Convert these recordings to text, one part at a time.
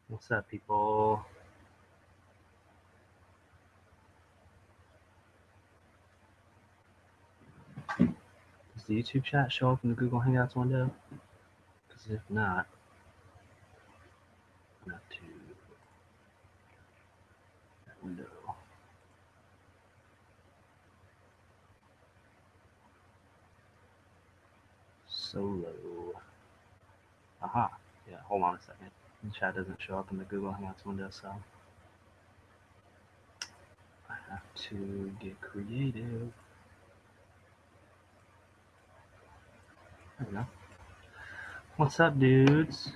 What's up, people? Does the YouTube chat show up in the Google Hangouts window? Because if not, I'm going to that window. Solo. Aha. Yeah, hold on a second. The chat doesn't show up in the Google Hangouts window, so I have to get creative. There we go. What's up, dudes?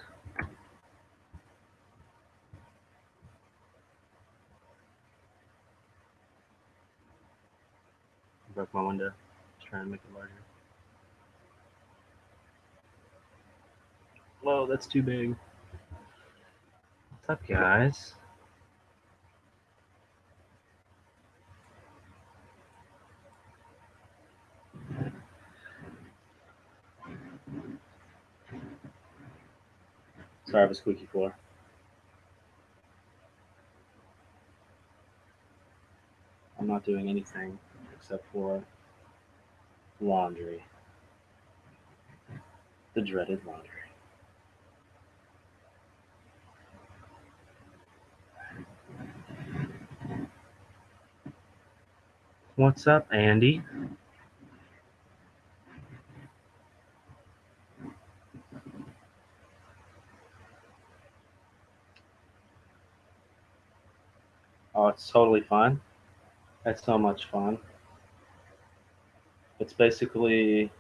Broke my window. Just trying to make it larger. Whoa, that's too big. What's up, guys? Sorry, I have a squeaky floor. I'm not doing anything except for laundry. The dreaded laundry. What's up, Andy? Oh, it's totally fun. It's so much fun. It's basically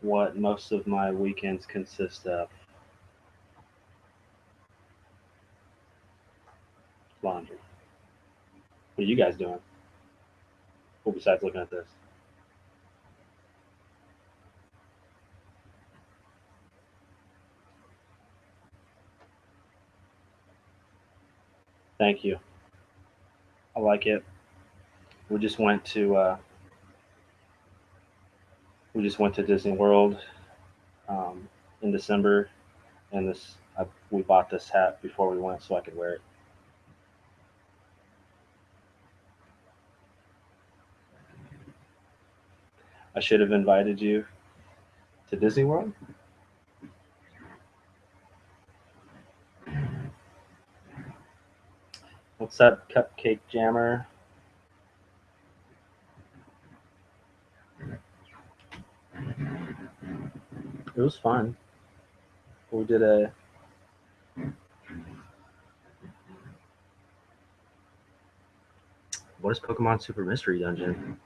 what most of my weekends consist of. Laundry. What are you guys doing? Well, besides looking at this? Thank you. I like it. We just went to Disney World in December, and we bought this hat before we went so I could wear it. I should have invited you to Disney World. What's up, Cupcake Jammer? It was fun. We did a what is Pokemon Super Mystery Dungeon?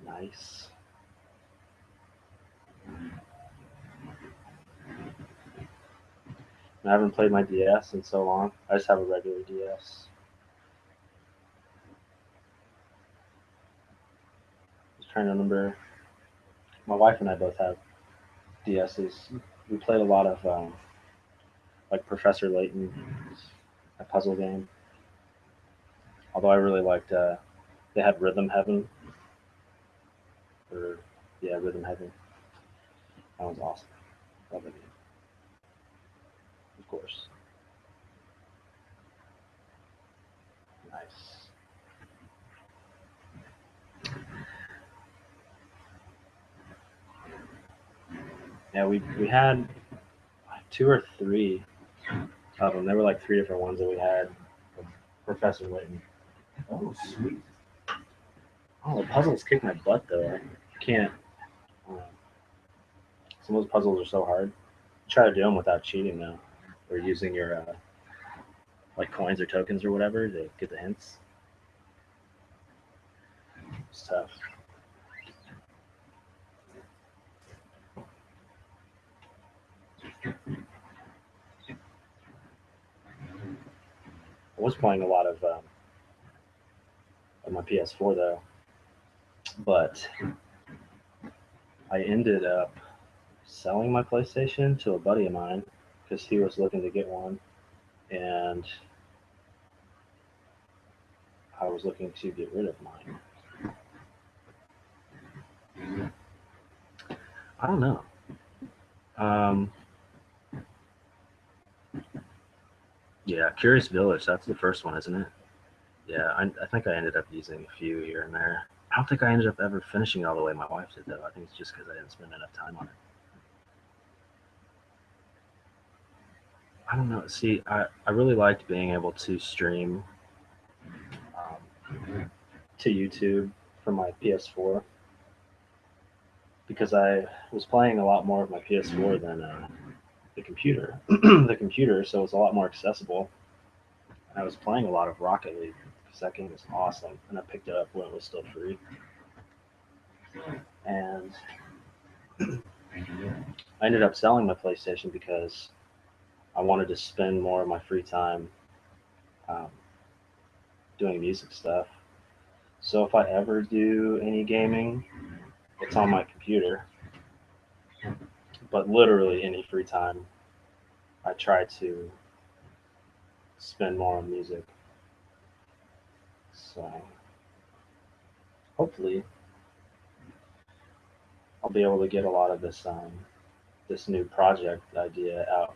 Nice. I haven't played my DS in so long. I just have a regular DS. I was trying to remember. My wife and I both have DSs. We played a lot of like Professor Layton, a puzzle game. Although I really liked, they had Rhythm Heaven, or yeah, Rhythm Heaven. That was awesome. Love that game. Of course. Nice. Yeah, we had two or three of them. There were like three different ones that we had. Professor Layton. Oh, sweet. Oh, the puzzles kick my butt though. I can't. Um, some of those puzzles are so hard. Try to do them without cheating though, or using your like coins or tokens or whatever to get the hints. It's tough. I was playing a lot of my PS4 though, but I ended up selling my PlayStation to a buddy of mine because he was looking to get one, and I was looking to get rid of mine. I don't know. Yeah, Curious Village, that's the first one, isn't it? Yeah, I think I ended up using a few here and there. I don't think I ended up ever finishing it all the way my wife did, though. I think it's just because I didn't spend enough time on it. I don't know. See, I really liked being able to stream to YouTube from my PS4 because I was playing a lot more of my PS4 than the computer. The computer, so it's a lot more accessible. And I was playing a lot of Rocket League because that game is awesome, and I picked it up when it was still free. And I ended up selling my PlayStation because I wanted to spend more of my free time doing music stuff. So if I ever do any gaming, it's on my computer. But literally any free time, I try to spend more on music. So hopefully I'll be able to get a lot of this new project idea out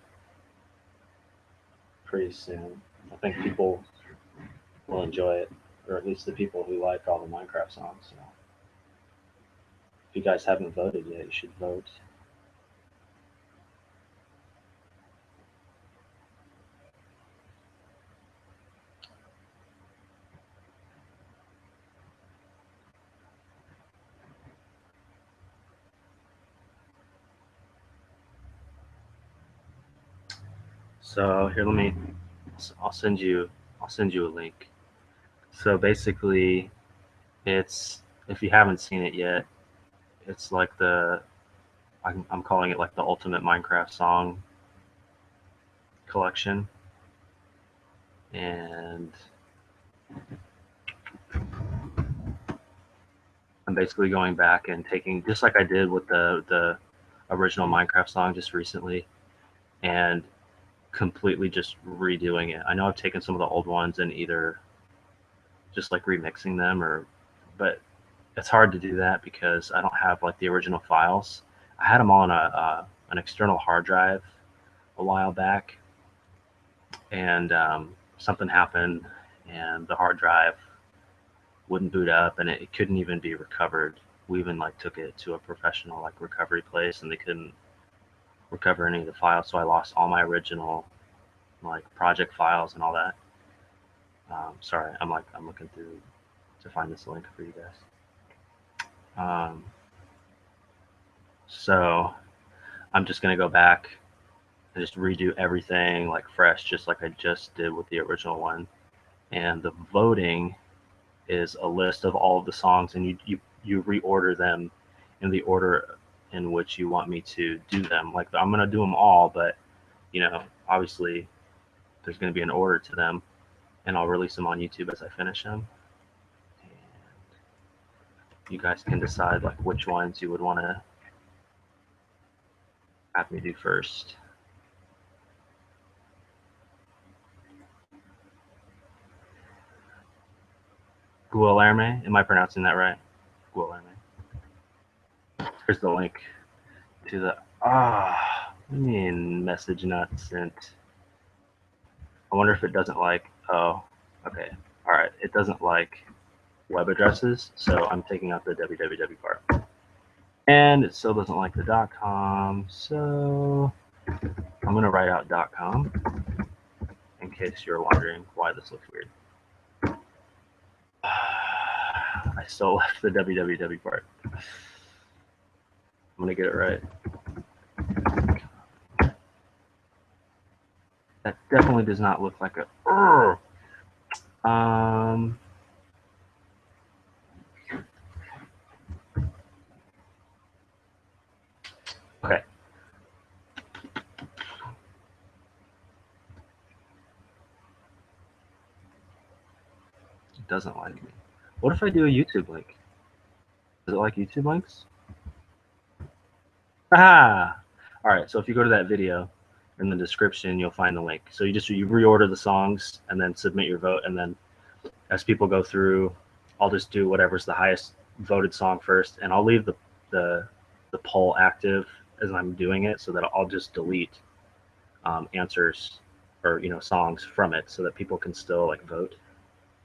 pretty soon. I think people will enjoy it, or at least the people who like all the Minecraft songs. So if you guys haven't voted yet, you should vote. So here, I'll send you a link. So basically, it's, if you haven't seen it yet, it's like I'm calling it like the ultimate Minecraft song collection, and I'm basically going back and taking, just like I did with the original Minecraft song just recently, and completely just redoing it. I know I've taken some of the old ones and either just like remixing them, but it's hard to do that because I don't have like the original files. I had them all on an external hard drive a while back, and something happened, and the hard drive wouldn't boot up, and it couldn't even be recovered. We even like took it to a professional like recovery place, and they couldn't recover any of the files, so I lost all my original like project files and all that. Sorry, I'm looking through to find this link for you guys. So I'm just gonna go back and just redo everything like fresh, just like I just did with the original one. And the voting is a list of all of the songs, and you reorder them in the order in which you want me to do them. Like I'm gonna do them all, but obviously there's gonna be an order to them, and I'll release them on YouTube as I finish them. And you guys can decide like which ones you would want to have me do first. Guilherme, am I pronouncing that right? Guilherme. Here's the link to the message not sent. I wonder if it doesn't like, oh, okay. All right, it doesn't like web addresses, so I'm taking out the www part. And it still doesn't like the .com, so I'm gonna write out .com in case you're wondering why this looks weird. I still left the www part. I'm gonna get it right. That definitely does not look like a. Okay. It doesn't like me. What if I do a YouTube link? Does it like YouTube links? Ah! All right, so if you go to that video in the description, you'll find the link. So you reorder the songs and then submit your vote. And then as people go through, I'll just do whatever's the highest voted song first. And I'll leave the poll active as I'm doing it, so that I'll just delete answers or songs from it, so that people can still like vote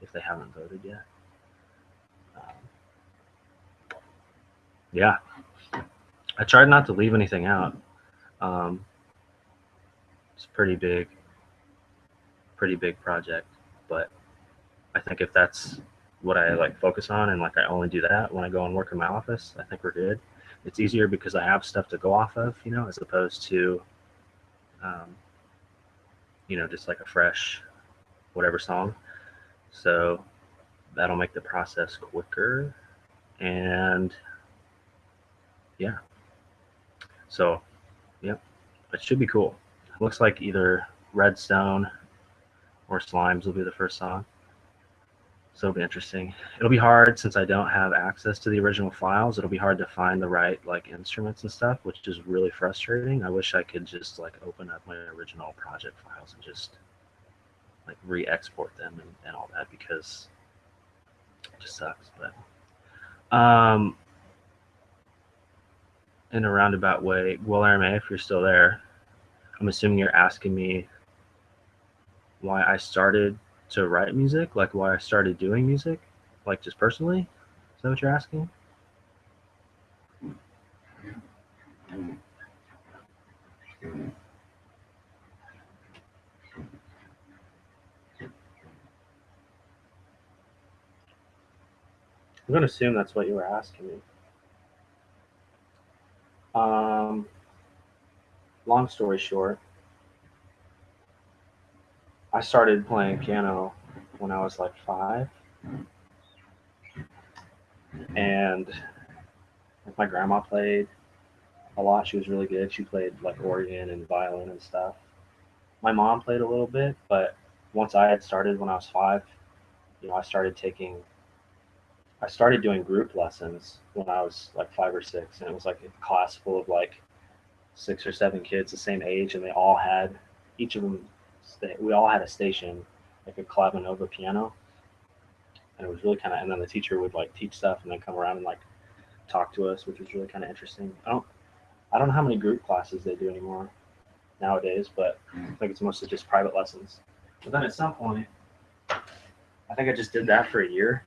if they haven't voted yet. Yeah, I tried not to leave anything out. It's a pretty big project, but I think if that's what I like focus on, and like I only do that when I go and work in my office, I think we're good. It's easier because I have stuff to go off of, as opposed to just like a fresh whatever song. So that'll make the process quicker. And yeah, so yep, it should be cool. It looks like either Redstone or Slimes will be the first song. So it'll be interesting. It'll be hard since I don't have access to the original files. It'll be hard to find the right like instruments and stuff, which is really frustrating. I wish I could just like open up my original project files and just like re-export them and all that, because it just sucks. But in a roundabout way, Guilherme, if you're still there, I'm assuming you're asking me why I started to write music, like why I started doing music, like just personally. Is that what you're asking? I'm going to assume that's what you were asking me. Long story short, I started playing piano when I was like 5. And my grandma played a lot. She was really good. She played like organ and violin and stuff. My mom played a little bit, but once I had started when I was 5, I started doing group lessons when I was like 5 or 6, and it was like a class full of like 6 or 7 kids the same age, and they all had, each of them, we all had a station, like a clavinova piano, and it was really kind of, and then the teacher would like teach stuff and then come around and like talk to us, which was really kind of interesting. I don't know how many group classes they do anymore nowadays, but I think it's mostly just private lessons. But then at some point, I think I just did that for a year,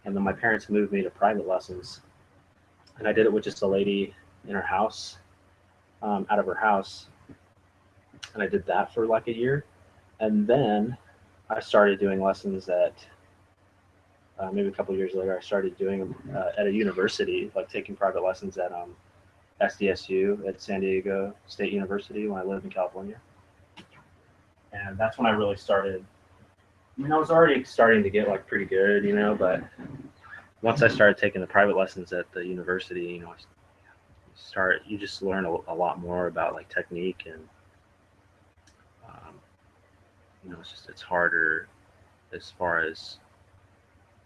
and then my parents moved me to private lessons, and I did it with just a lady in her house, out of her house, and I did that for like a year, and then I started doing lessons at maybe a couple of years later. I started doing them at a university, like taking private lessons at SDSU at San Diego State University when I lived in California, and that's when I really started. I mean, I was already starting to get like pretty good, but once I started taking the private lessons at the university, you just learn a lot more about like technique, and it's harder as far as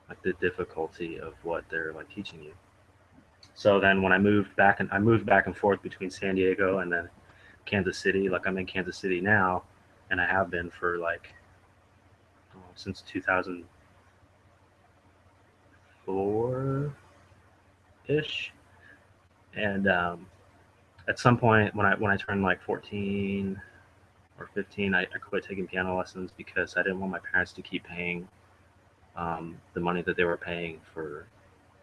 like the difficulty of what they're like teaching you. So then when I moved back and forth between San Diego and then Kansas City, like I'm in Kansas City now, and I have been for like since 2004-ish. And at some point when I turned like 14 or 15, I quit taking piano lessons because I didn't want my parents to keep paying the money that they were paying for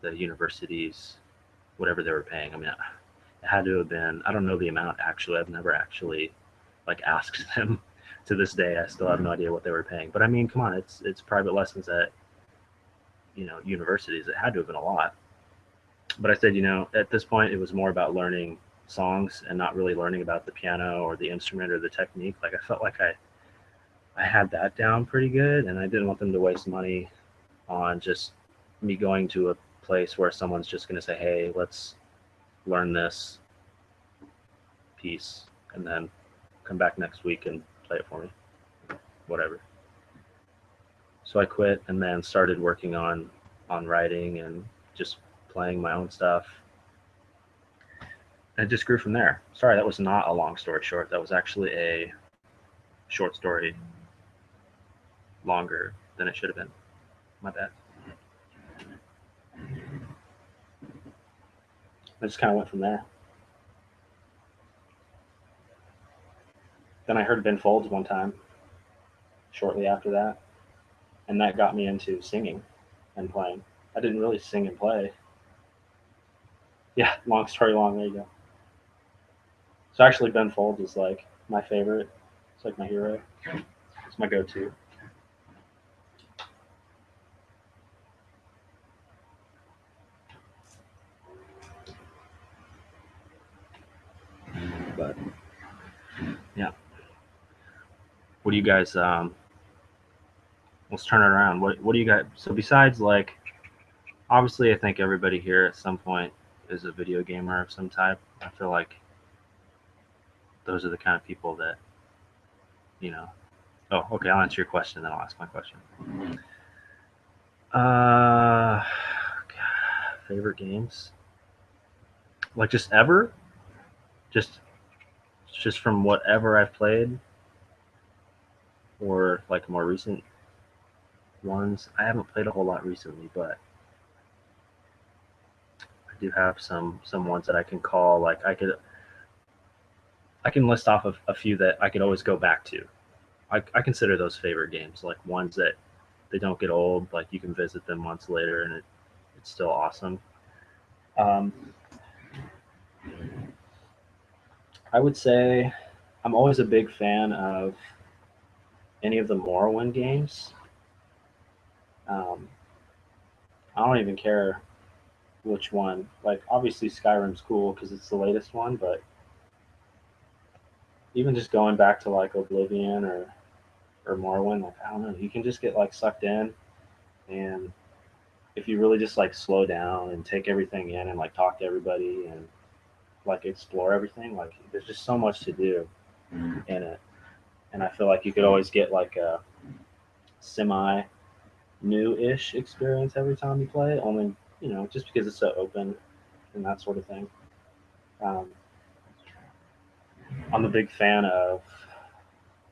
the universities, whatever they were paying. I mean, it had to have been, I don't know the amount actually. I've never actually like asked them. To this day, I still have no idea what they were paying. But I mean, come on, it's private lessons at universities. It had to have been a lot. But I said, at this point, it was more about learning songs and not really learning about the piano or the instrument or the technique. Like I felt like I had that down pretty good, and I didn't want them to waste money on just me going to a place where someone's just going to say, hey, let's learn this piece and then come back next week and play it for me, whatever. So I quit and then started working on writing and just playing my own stuff. And it just grew from there. Sorry, that was not a long story short. That was actually a short story longer than it should have been. My bad. I just kind of went from there. Then I heard Ben Folds one time shortly after that, and that got me into singing and playing. I didn't really sing and play. Yeah, long story long, there you go. So actually Ben Folds is like my favorite. It's like my hero. It's my go-to. But yeah. What do you guys let's turn it around. What do you guys, so besides, like, obviously I think everybody here at some point is a video gamer of some type. I feel like those are the kind of people that, you know. Oh, okay, I'll answer your question, then I'll ask my question. Favorite games? Like just ever? Just from whatever I've played? Or like more recent ones? I haven't played a whole lot recently, but I do have some ones that I can call, like I can list off of a few that I could always go back to. I consider those favorite games, like ones that they don't get old, like you can visit them months later and it's still awesome. I would say I'm always a big fan of any of the Morrowind games. I don't even care which one. Like, obviously, Skyrim's cool because it's the latest one, but even just going back to like Oblivion or Morrowind, like I don't know, you can just get like sucked in, and if you really just like slow down and take everything in and like talk to everybody and like explore everything, like there's just so much to do in it, and I feel like you could always get like a semi new-ish experience every time you play it. Only just because it's so open and that sort of thing. Um, I'm a big fan of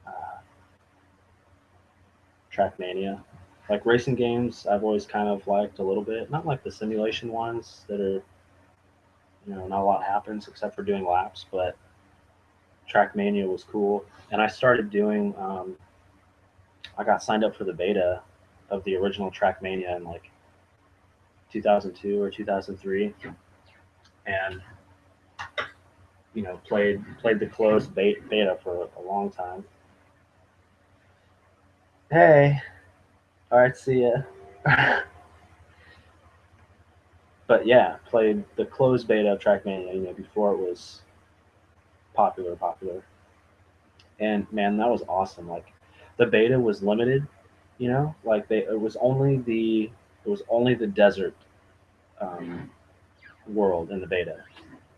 uh, Trackmania. Like racing games, I've always kind of liked a little bit. Not like the simulation ones that are, not a lot happens except for doing laps, but Trackmania was cool. And I started doing, I got signed up for the beta of the original Trackmania in like 2002 or 2003, and played the closed beta for a long time. Hey, all right, see ya. But yeah, played the closed beta of Trackmania, before it was popular. And man, that was awesome. Like the beta was limited, like it was only the desert world in the beta,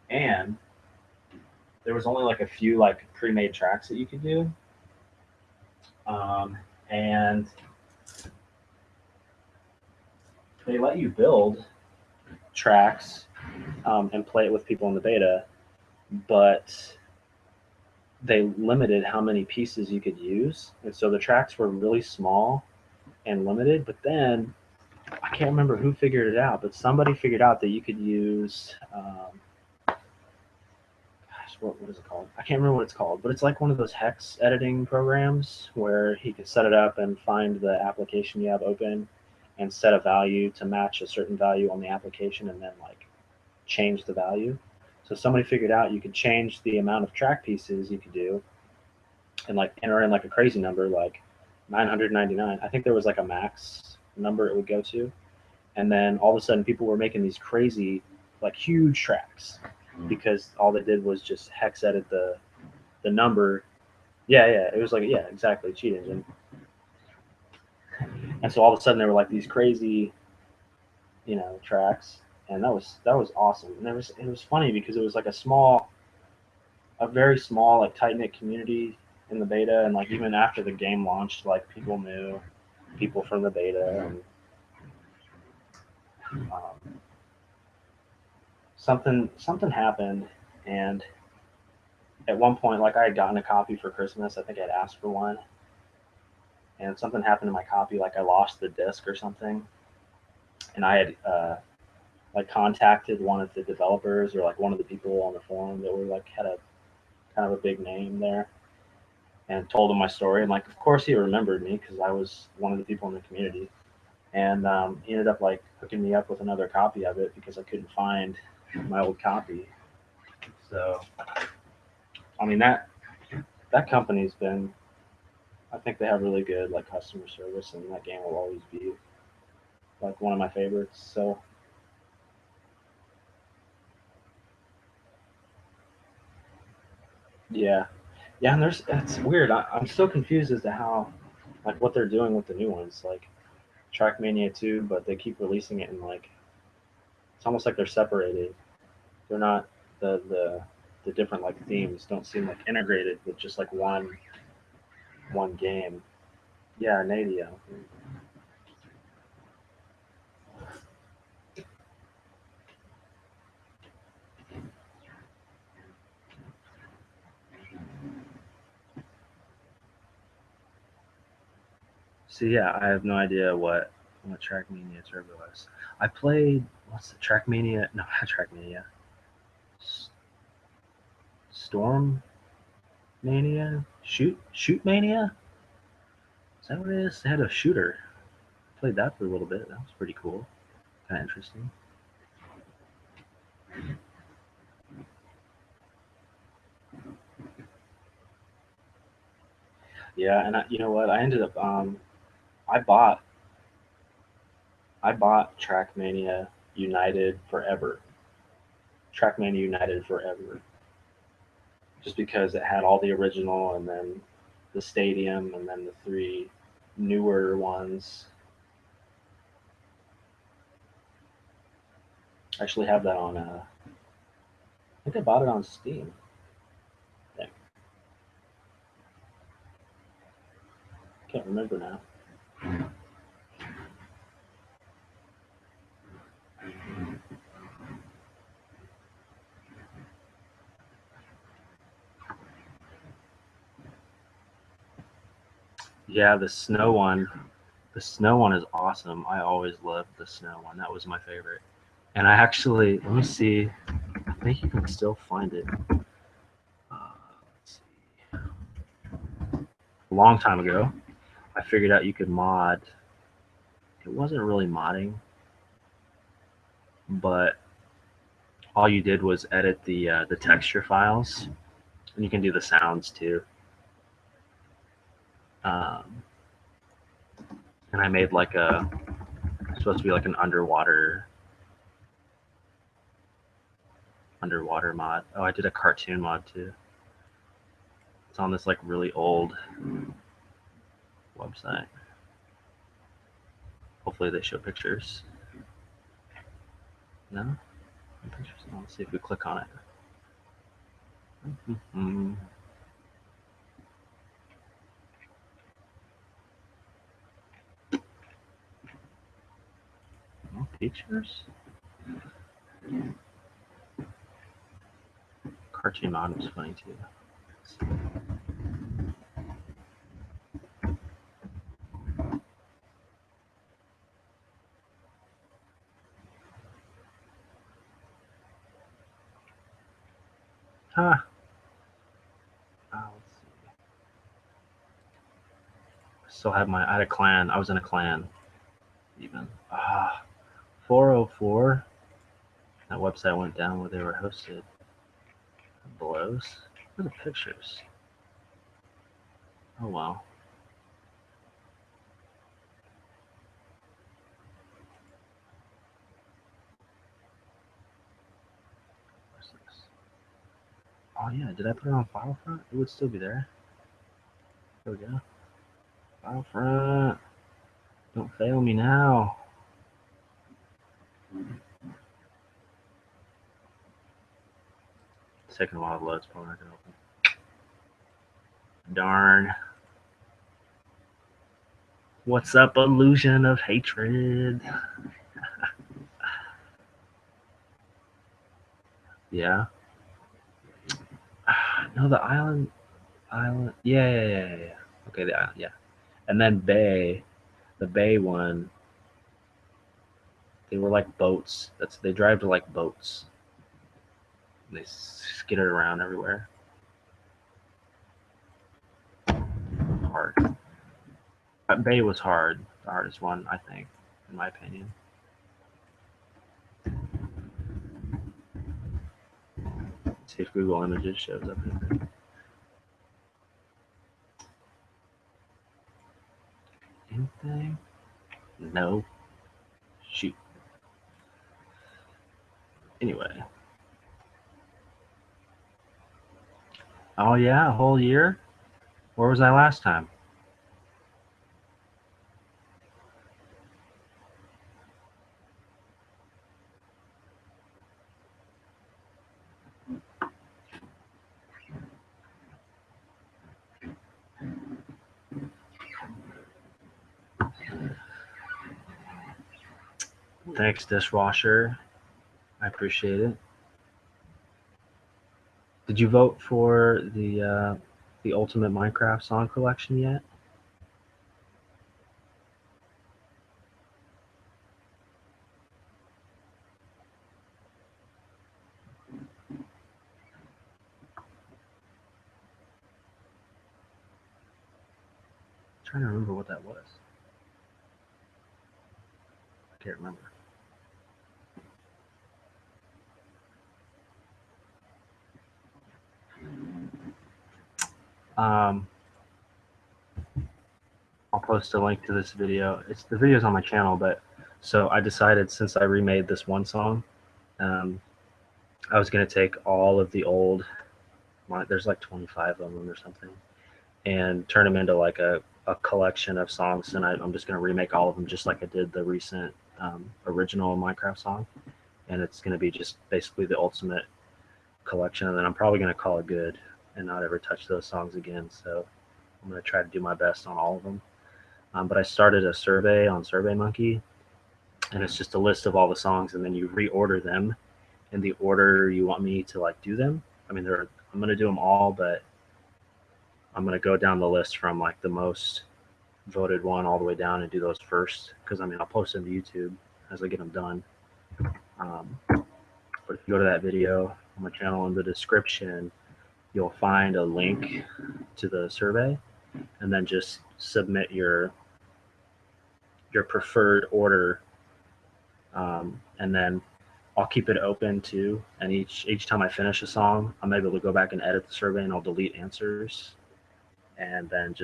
and there was only like a few like pre-made tracks that you could do, and they let you build tracks and play it with people in the beta, but they limited how many pieces you could use, and so the tracks were really small and limited. But then I can't remember who figured it out, but somebody figured out that you could use what is it called? I can't remember what it's called, but it's like one of those hex editing programs where he could set it up and find the application you have open and set a value to match a certain value on the application and then like change the value. So somebody figured out you could change the amount of track pieces you could do and like enter in like a crazy number like 999. I think there was like a max number it would go to. And then all of a sudden people were making these crazy like huge tracks because all they did was just hex edit the number. Yeah, it was like, yeah, exactly, cheat engine. And so all of a sudden there were like these crazy, tracks, and that was awesome. And it was funny because it was like a very small, like tight knit community in the beta, and like even after the game launched, like people knew people from the beta, and something happened, and at one point, like I had gotten a copy for Christmas. I think I'd asked for one, and something happened to my copy. Like I lost the disc or something, and I had like contacted one of the developers or like one of the people on the forum that were like had a kind of a big name there, and told him my story. And like, of course, he remembered me because I was one of the people in the community. And he ended up like hooking me up with another copy of it because I couldn't find my old copy. So, I mean that company's been. I think they have really good like customer service, and that game will always be like one of my favorites. So yeah, yeah, and there's it's weird. I'm still confused as to how like what they're doing with the new ones, like Trackmania 2, but they keep releasing it in like it's almost like they're separated. They're not the different like themes don't seem like integrated with just like one game. Yeah, Nadia. So yeah, I have no idea what Trackmania Turbo is. I played what's the Trackmania? No, not Trackmania. S- Storm Mania? Shoot Mania? Is that what it is? They had a shooter. Played that for a little bit. That was pretty cool. Kind of interesting. Yeah, and you know what? I ended up I bought I bought Trackmania United Forever. Trackmania United Forever. Just because it had all the original and then the stadium and then the three newer ones. I actually have that on I think I bought it on Steam. I think. Can't remember now. Yeah, the snow one. The snow one is awesome. I always loved the snow one. That was my favorite. And I actually let me see. I think you can still find it. Let's see. A long time ago, I figured out you could mod. It wasn't really modding, but all you did was edit the texture files, and you can do the sounds too. Um, and I made like a it's supposed to be like an underwater mod. Oh, I did a cartoon mod too. It's on this like really old website. Hopefully they show pictures. No, no pictures. Oh, let's see if we click on it. Mm-hmm. No pictures. Cartoon mod was funny too. Huh. Let's see. Still have my. I had a clan. I was in a clan. Even 404. That website went down where they were hosted. Blows. Where are the pictures? Oh wow. Where's this? Oh yeah. Did I put it on Filefront? It would still be there. There we go. Filefront. Don't fail me now. It's taking a while to load. It's probably not gonna open. Darn. What's up, illusion of hatred? Yeah. No, the island. Yeah. Okay, the island, yeah. And then Bay, the Bay one, they were like boats. They drive to like boats. They skid it around everywhere. Hard. But Bay was hard. The hardest one, I think, in my opinion. Let's see if Google Images shows up anything. Anything? No. Shoot. Anyway. Oh yeah, a whole year? Where was I last time? Thanks, dishwasher. I appreciate it. Did you vote for the Ultimate Minecraft Song Collection yet? I'm trying to remember what that was. I can't remember. Um, I'll post a link to this video. The video's on my channel, but so I decided since I remade this one song, I was gonna take all of the old, there's like 25 of them or something, and turn them into like a collection of songs. And I'm just gonna remake all of them just like I did the recent original Minecraft song, and it's gonna be just basically the ultimate collection. And then I'm probably gonna call it good and not ever touch those songs again. So I'm gonna try to do my best on all of them. But I started a survey on SurveyMonkey, and it's just a list of all the songs, and then you reorder them in the order you want me to like do them. I mean, I'm gonna do them all, but I'm gonna go down the list from like the most voted one all the way down and do those first. Because I mean, I'll post them to YouTube as I get them done. But if you go to that video on my channel in the description, you'll find a link to the survey, and then just submit your preferred order, and then I'll keep it open too. And each time I finish a song, I'm able to go back and edit the survey, and I'll delete answers, and then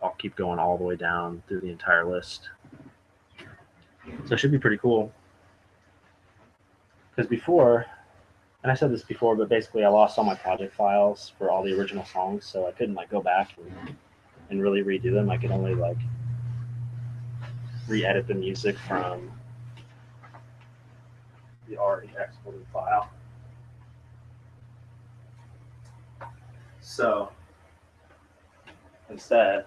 I'll keep going all the way down through the entire list. So it should be pretty cool. Because before, and I said this before, but basically I lost all my project files for all the original songs, so I couldn't like go back and really redo them. I could only like re-edit the music from the already exported file. So instead,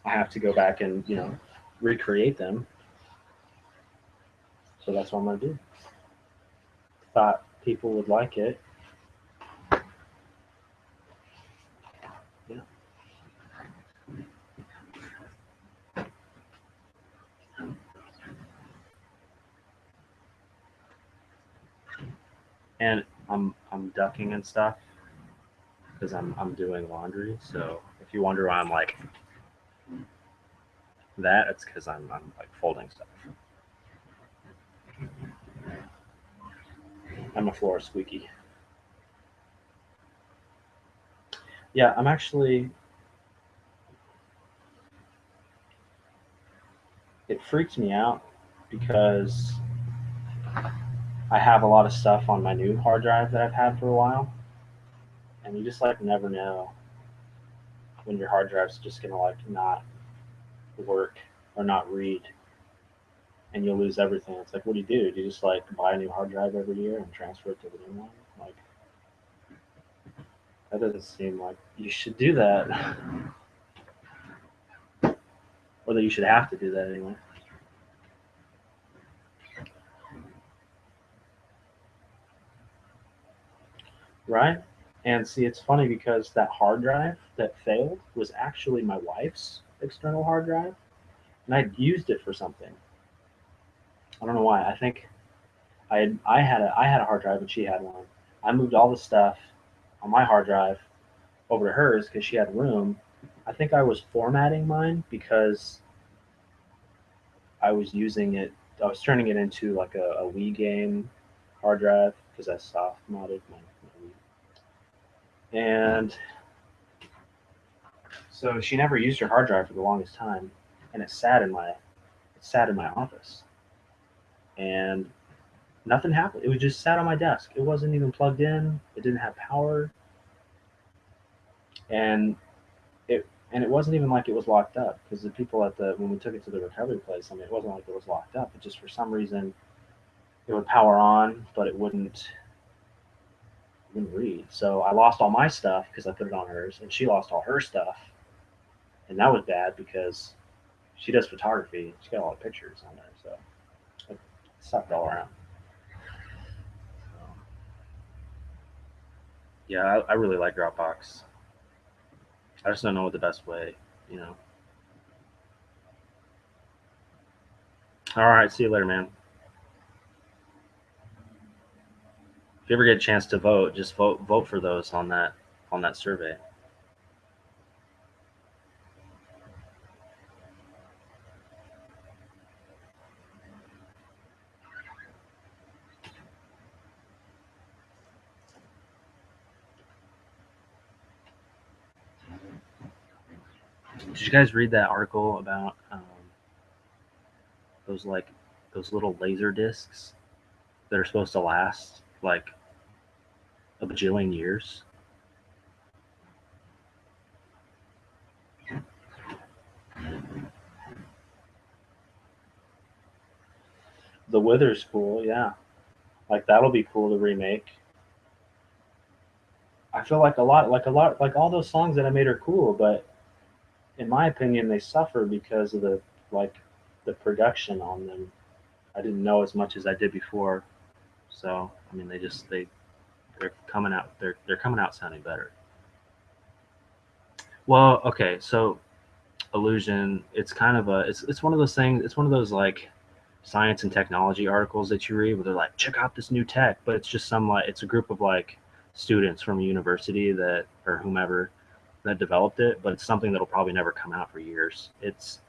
I have to go back and recreate them. So that's what I'm gonna do. Thought people would like it. Yeah. And I'm ducking and stuff because I'm doing laundry. So if you wonder why I'm like that, it's because I'm like folding stuff. And my floor is squeaky. Yeah, I'm actually. It freaks me out because I have a lot of stuff on my new hard drive that I've had for a while, and you just like never know when your hard drive's just gonna like not work or not read, and you'll lose everything. It's like, what do? Do you just like buy a new hard drive every year and transfer it to the new one? Like, that doesn't seem like you should do that, or that you should have to do that anyway. Right? And see, it's funny because that hard drive that failed was actually my wife's external hard drive, and I'd used it for something. I don't know why. I think I had a hard drive and she had one. I moved all the stuff on my hard drive over to hers because she had room. I think I was formatting mine because I was using it. I was turning it into like a Wii game hard drive because I soft modded my Wii. And so she never used her hard drive for the longest time, and it sat in my office, and nothing happened. It was just sat on my desk. It wasn't even plugged in. It didn't have power, and it wasn't even like it was locked up because the people at the when we took it to the recovery place, I mean, it wasn't like it was locked up. It just for some reason it would power on, but it wouldn't read. So I lost all my stuff because I put it on hers, and she lost all her stuff, and that was bad because she does photography. She got a lot of pictures on there, so it sucked all around. So, yeah, I really like Dropbox. I just don't know what the best way, you know. All right, see you later, man. If you ever get a chance to vote, just vote for those on that survey. Did you guys read that article about those like those little laser discs that are supposed to last like a bajillion years? The Witherspool, yeah, like that'll be cool to remake. I feel like all those songs that I made are cool, but in my opinion, they suffer because of like the production on them. I didn't know as much as I did before, so I mean, they're coming out sounding better. Well, okay, so Illusion, it's kind of it's one of those things. It's one of those like science and technology articles that you read where they're like, check out this new tech, but it's just some like it's a group of like students from a university that or whomever that developed it, but it's something that'll probably never come out for years. It's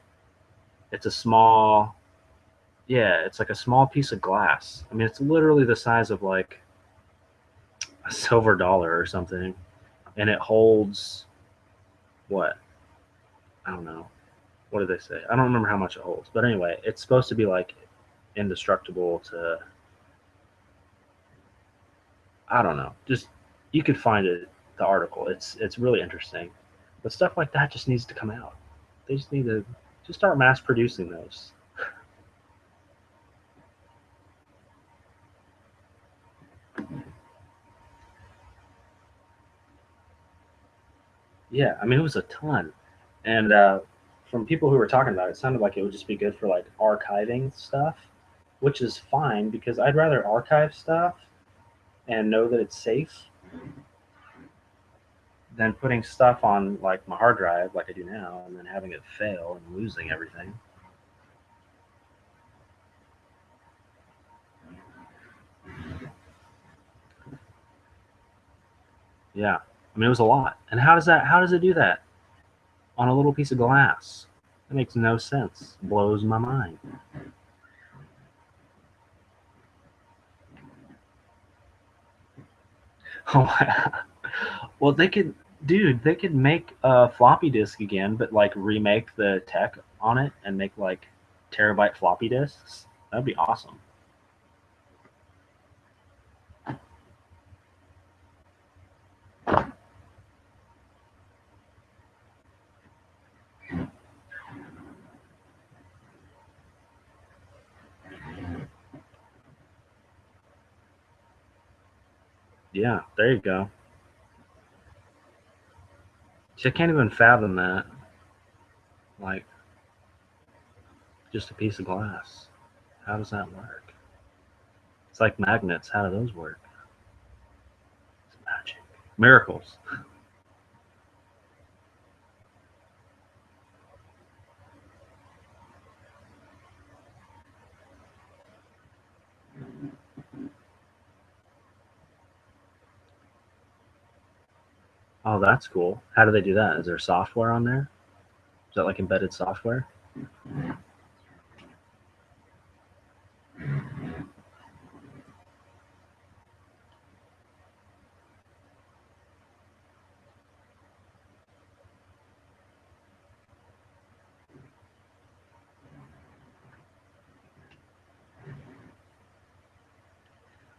a small, yeah, it's like a small piece of glass. I mean, it's literally the size of like a silver dollar or something, and it holds what? I don't know. What did they say? I don't remember how much it holds, but anyway, it's supposed to be like indestructible to I don't know. Just you could find it the article. It's really interesting. But stuff like that just needs to come out. They just need to just start mass producing those. Yeah, I mean it was a ton. And from people who were talking about it, it sounded like it would just be good for like archiving stuff, which is fine because I'd rather archive stuff and know that it's safe than putting stuff on like my hard drive like I do now and then having it fail and losing everything. Yeah. I mean it was a lot. And how does it do that on a little piece of glass? That makes no sense. Blows my mind. Oh, well, they could make a floppy disk again, but like remake the tech on it and make like terabyte floppy disks. That'd be awesome. Yeah, there you go. See, I can't even fathom that. Like, just a piece of glass. How does that work? It's like magnets. How do those work? It's magic. Miracles. Oh, that's cool. How do they do that? Is there software on there? Is that like embedded software?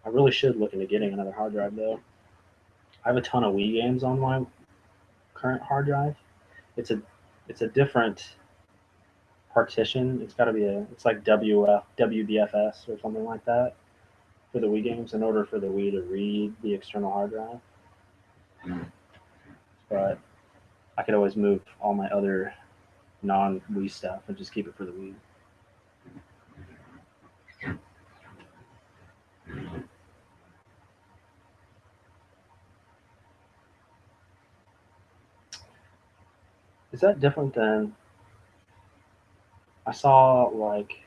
I really should look into getting another hard drive though. I have a ton of Wii games on my current hard drive. It's a it's a different partition. It's got to be it's like WDFS or something like that for the Wii games in order for the Wii to read the external hard drive. But I could always move all my other non Wii stuff and just keep it for the Wii. Is that different than I saw like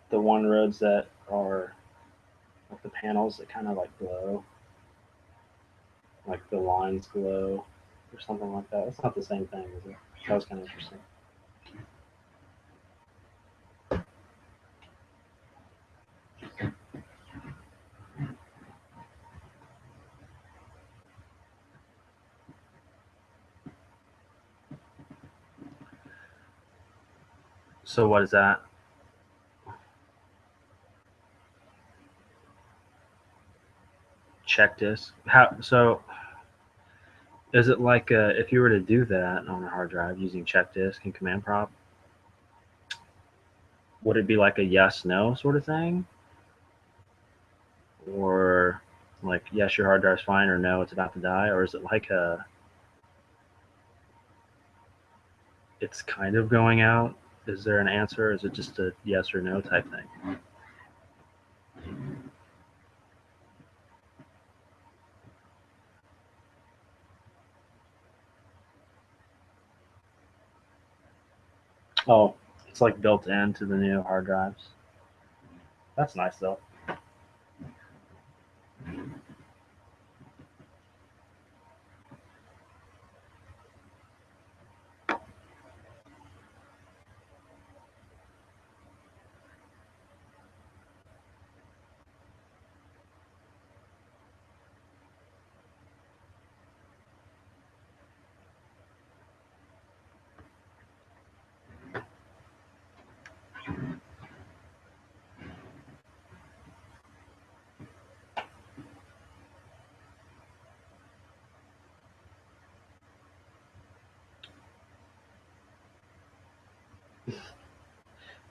the one roads that are like the panels that kind of like glow, like the lines glow or something like that. It's not the same thing, is it? That was kind of interesting. So what is that? Check disk. How so? Is it like if you were to do that on a hard drive using check disk and command prompt, would it be like a yes no sort of thing, or like yes your hard drive's fine or no it's about to die, or is it like a it's kind of going out? Is there an answer? Is it just a yes or no type thing? Oh, it's like built into the new hard drives. That's nice though.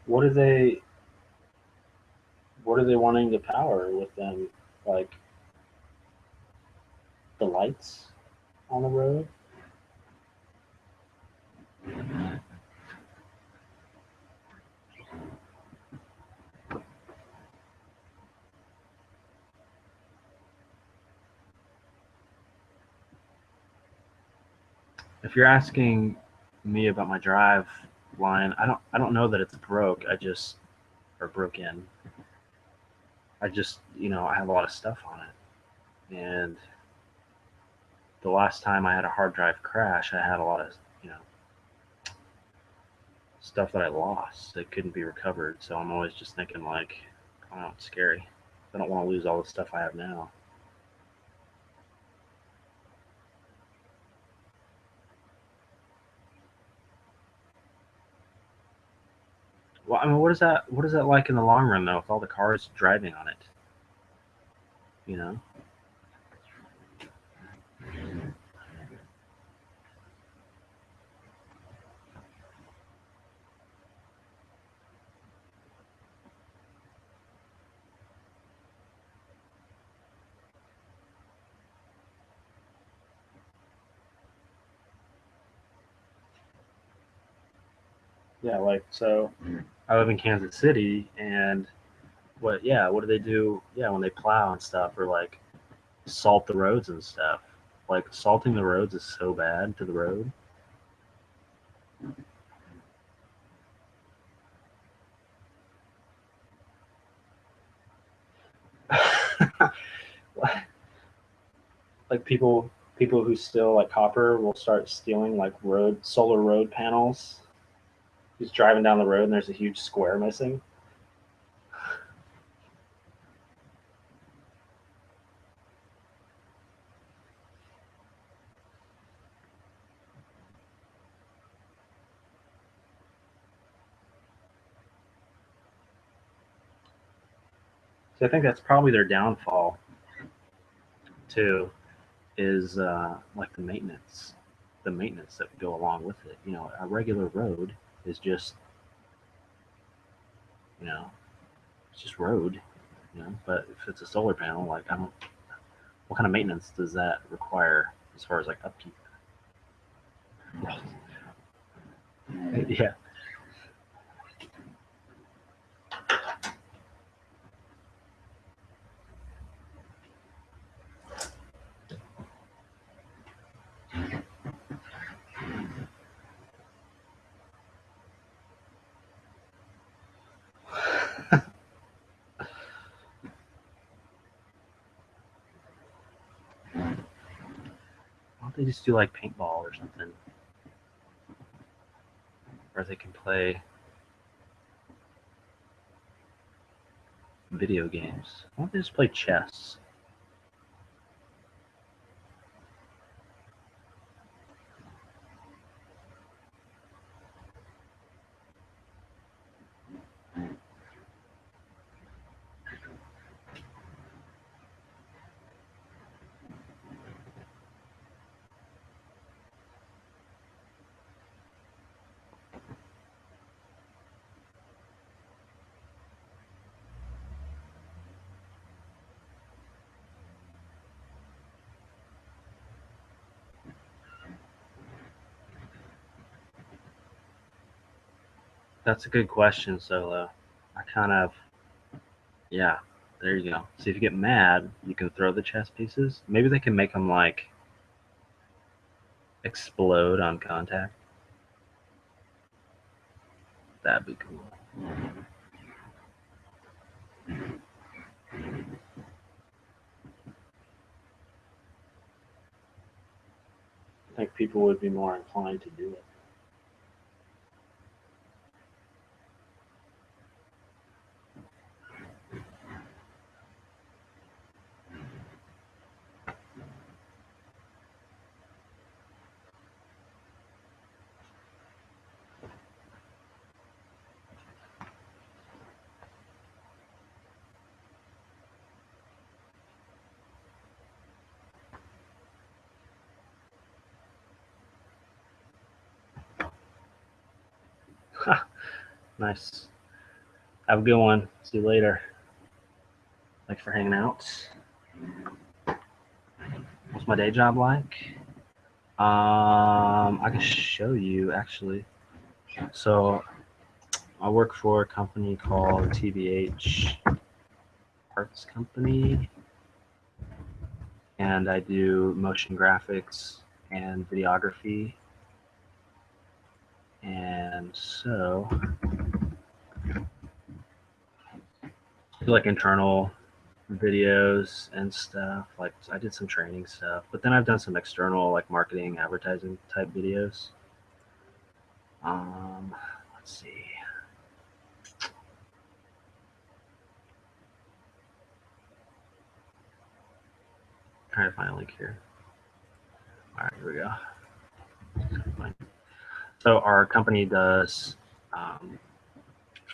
What are they? What are they wanting to power with them? Like the lights on the road? If you're asking me about my drive line, I don't know that it's broke. I just or broken. I just I have a lot of stuff on it, and the last time I had a hard drive crash, I had a lot of you know stuff that I lost that couldn't be recovered. So I'm always just thinking like, oh, it's scary. I don't want to lose all the stuff I have now. Well, I mean, what is that? What is that like in the long run though, with all the cars driving on it? You know? Yeah, like so. I live in Kansas City, and what? Yeah, what do they do? Yeah, when they plow and stuff, or like salt the roads and stuff. Like salting the roads is so bad to the road. Like people who steal like copper will start stealing like solar road panels. He's driving down the road and there's a huge square missing. So I think that's probably their downfall too, is like the maintenance that would go along with it. You know, a regular road is just, you know, it's just road, you know. But if it's a solar panel, like I don't, what kind of maintenance does that require as far as like upkeep? Yeah. Why don't they just do like paintball or something, where they can play video games? Why don't they just play chess? That's a good question, Solo. I kind of, yeah, there you go. See, if you get mad, you can throw the chess pieces. Maybe they can make them like explode on contact. That'd be cool. I think people would be more inclined to do it. Nice. Have a good one. See you later. Thanks for hanging out. What's my day job like? I can show you actually. So I work for a company called TBH Parts Company, and I do motion graphics and videography. And so I do like internal videos and stuff. Like I did some training stuff, but then I've done some external like marketing, advertising type videos. Let's see. Trying to find a link here. All right, here we go. So our company does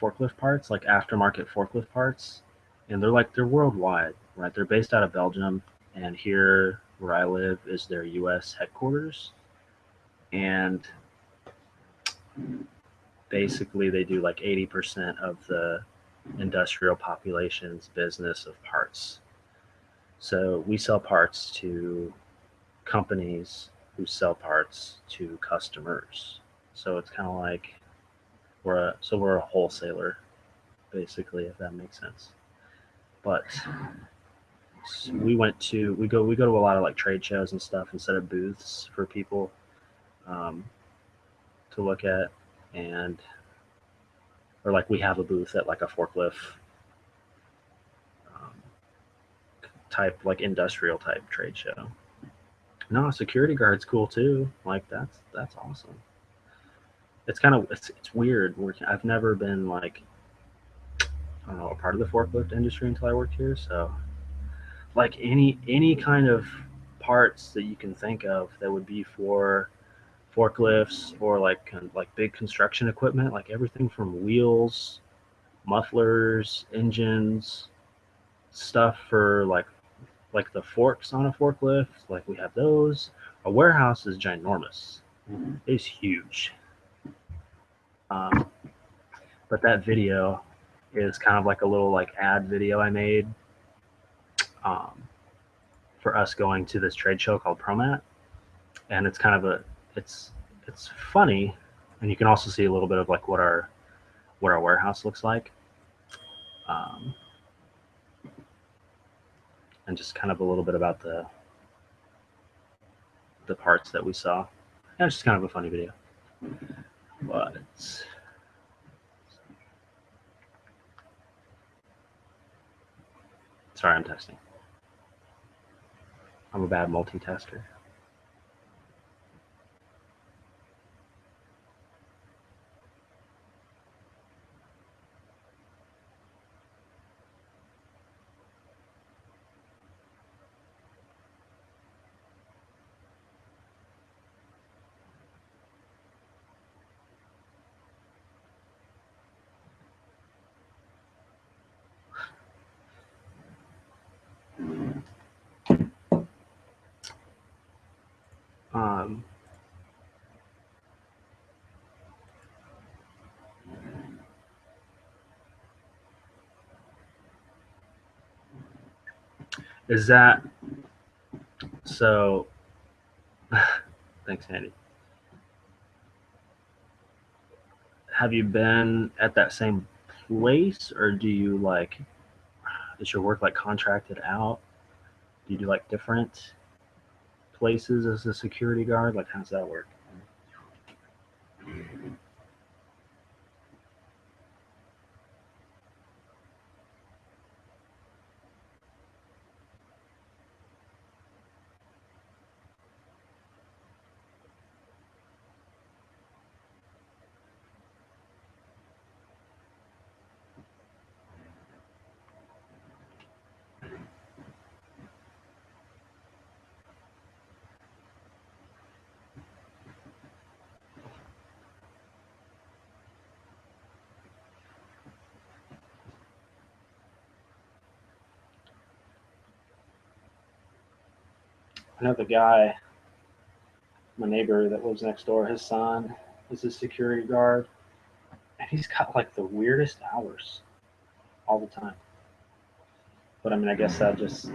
forklift parts, like aftermarket forklift parts, and they're worldwide, right? They're based out of Belgium, and here where I live is their U.S. headquarters, and basically they do like 80% of the industrial population's business of parts. So we sell parts to companies who sell parts to customers. So it's kind of like we're a wholesaler, basically, if that makes sense. But we go to a lot of like trade shows and stuff and set up booths for people um, to look at, and or like we have a booth at like a forklift um, type, like industrial type trade show. No, security guard's cool too. Like that's awesome. It's kind of it's weird working. I've never been like, I don't know, a part of the forklift industry until I worked here. So like any kind of parts that you can think of that would be for forklifts or like big construction equipment, like everything from wheels, mufflers, engines, stuff for like the forks on a forklift, like we have those. A warehouse is ginormous. It's huge. Um, but that video is kind of like a little like ad video I made um, for us going to this trade show called Promat, and it's kind of it's funny, and you can also see a little bit of like what our warehouse looks like, um, and just kind of a little bit about the parts that we saw. Yeah, it's just kind of a funny video. But sorry, I'm texting. I'm a bad multitasker. Um, is that so? Thanks, Andy. Have you been at that same place, or do you like, is your work like contracted out? Do you do like different places as a security guard? Like, how's that work? I know the guy, my neighbor that lives next door, his son is a security guard, and he's got like the weirdest hours all the time. But I mean, I guess that just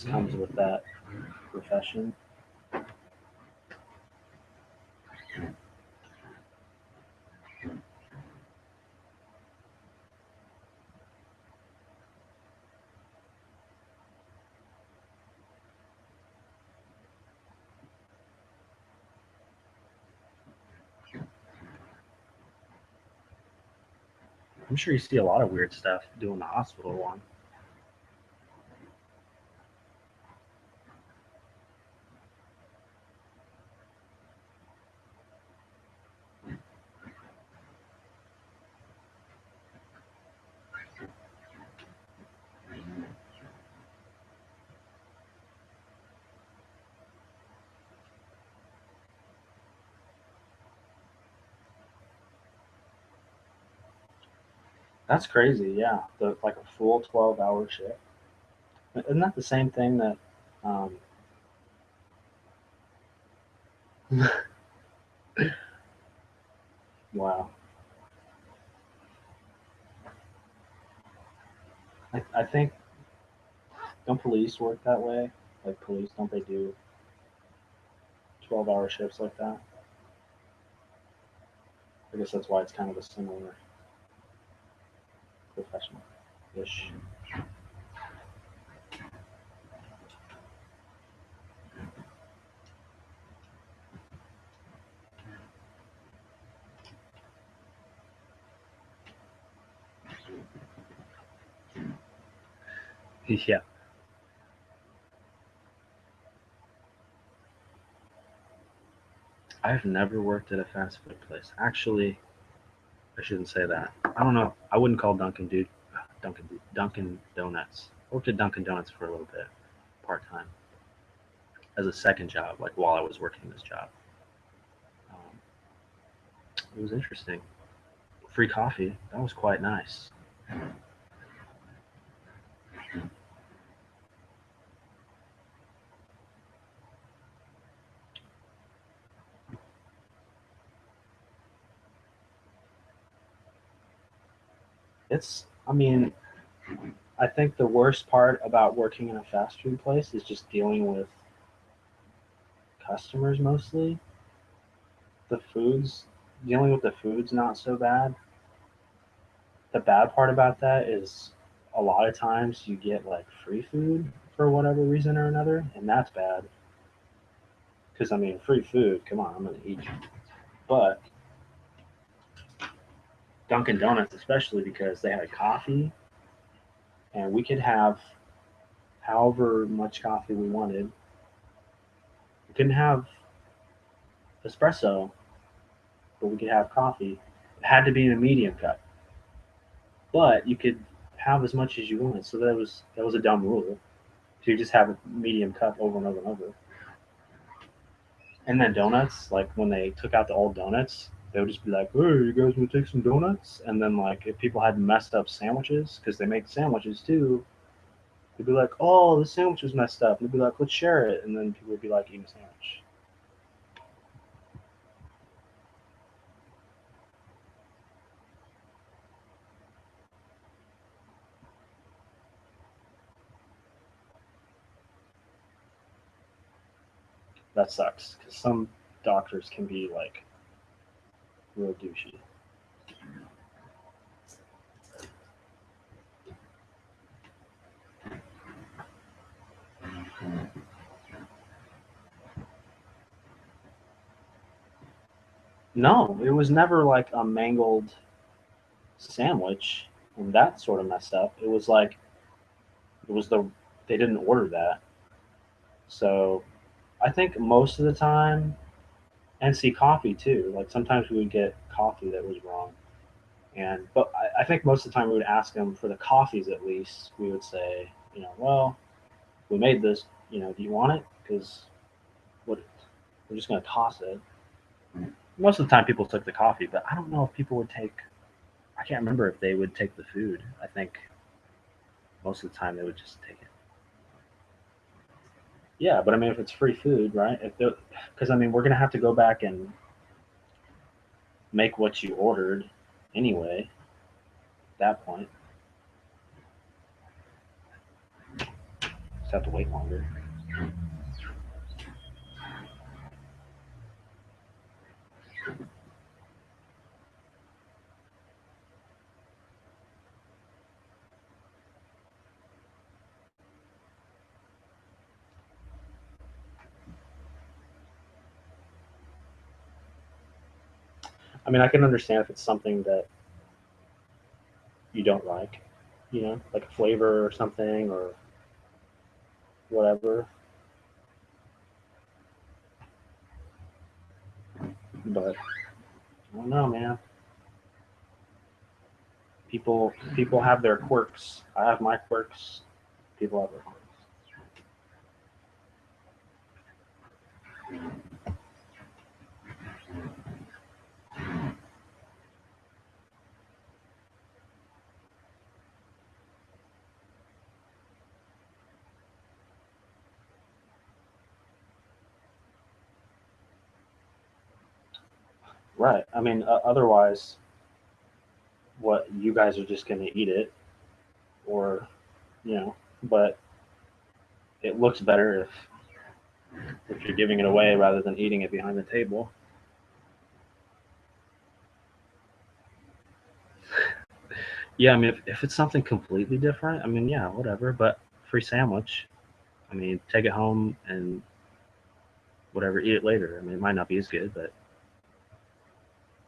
comes with that profession. I'm sure you see a lot of weird stuff doing the hospital one. That's crazy. Yeah, the like a full 12-hour shift. Isn't that the same thing that? Um, wow. I think, don't police work that way? Like police, don't they do 12-hour shifts like that? I guess that's why it's kind of a similar professional ish. Yeah. I've never worked at a fast food place. Actually, I shouldn't say that. I don't know. I wouldn't call Dunkin' Donuts. I worked at Dunkin' Donuts for a little bit, part time, as a second job, like while I was working this job. Um, it was interesting. Free coffee. That was quite nice. It's. I mean, I think the worst part about working in a fast food place is just dealing with customers mostly. The foods, dealing with the food's not so bad. The bad part about that is a lot of times you get like free food for whatever reason or another, and that's bad. Because I mean, free food, come on, I'm gonna eat you. But Dunkin' Donuts, especially because they had coffee, and we could have however much coffee we wanted. We couldn't have espresso, but we could have coffee. It had to be in a medium cup, but you could have as much as you wanted. So that was a dumb rule. So you just have a medium cup over and over and over. And then donuts, like when they took out the old donuts, they would just be like, "Hey, you guys want to take some donuts?" And then like if people had messed up sandwiches, because they make sandwiches too, they'd be like, "Oh, the sandwich was messed up." And they'd be like, "Let's share it." And then people would be like, "Eating a sandwich." That sucks because some doctors can be like real douchey. No, it was never like a mangled sandwich and that sort of messed up. It was like it was the they didn't order that. So I think most of the time, and see coffee too. Like sometimes we would get coffee that was wrong, and but I think most of the time we would ask them for the coffees at least. We would say, well, we made this. Do you want it? Because what we're just gonna toss it. Most of the time, people took the coffee, but I don't know if people would take. I can't remember if they would take the food. I think most of the time they would just take it. Yeah, but I mean, if it's free food, right? Because I mean, we're gonna have to go back and make what you ordered anyway. At that point, just have to wait longer. I mean, I can understand if it's something that you don't like, like a flavor or something or whatever. But I don't know, man. People have their quirks. I have my quirks. People have their quirks. Right. I mean, otherwise, what you guys are just gonna eat it, or But it looks better if you're giving it away rather than eating it behind the table. Yeah, I mean, if it's something completely different, I mean, yeah, whatever. But free sandwich, I mean, take it home and whatever, eat it later. I mean, it might not be as good, but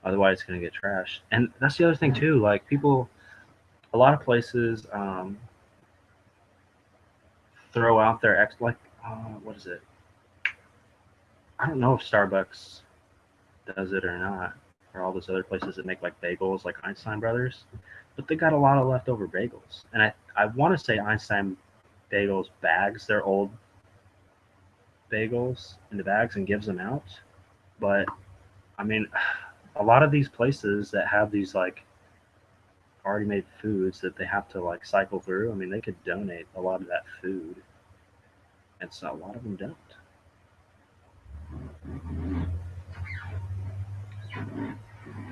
otherwise it's gonna get trashed. And that's the other thing too. Like people, a lot of places, throw out their what is it? I don't know if Starbucks does it or not, or all those other places that make like bagels, like Einstein Brothers, but they got a lot of leftover bagels, and I want to say Einstein Bagels bags their old bagels into bags and gives them out, but I mean, a lot of these places that have these like already made foods that they have to like cycle through, I mean, they could donate a lot of that food, and so a lot of them don't.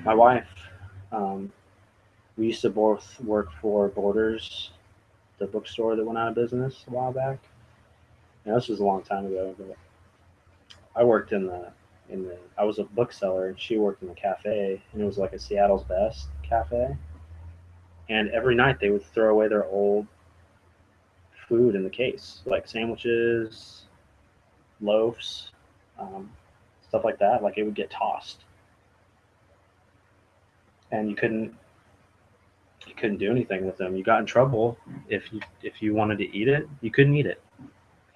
My wife, um, we used to both work for Borders, the bookstore that went out of business a while back. And this was a long time ago, but I worked in the I was a bookseller and she worked in the cafe, and it was like a Seattle's Best cafe. And every night they would throw away their old food in the case, like sandwiches, loaves, um, stuff like that. Like it would get tossed, and you couldn't do anything with them. You got in trouble if you wanted to eat it. You couldn't eat it.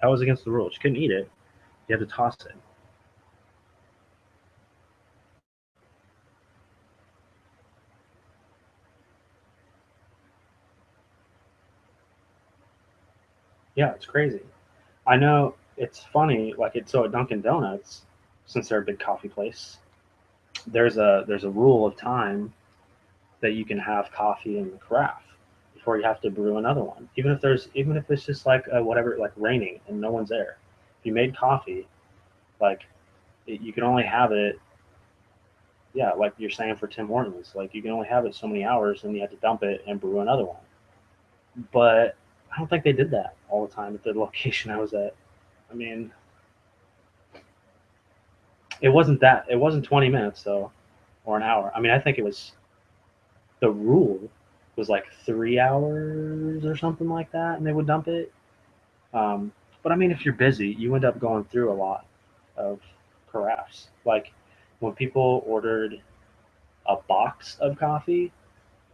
That was against the rules. You couldn't eat it. You had to toss it. Yeah, it's crazy. I know it's funny. Like it's so at Dunkin' Donuts, since they're a big coffee place, there's a rule of time that you can have coffee in the carafe before you have to brew another one. Even if it's just like whatever, like raining and no one's there. If you made coffee, like you can only have it. Yeah, like you're saying for Tim Hortons, like you can only have it so many hours, and you have to dump it and brew another one. But I don't think they did that all the time at the location I was at. I mean, it wasn't that. It wasn't 20 minutes though, or an hour. I mean, I think it was the rule was like 3 hours or something like that, and they would dump it. But I mean, if you're busy, you end up going through a lot of carafes. Like when people ordered a box of coffee,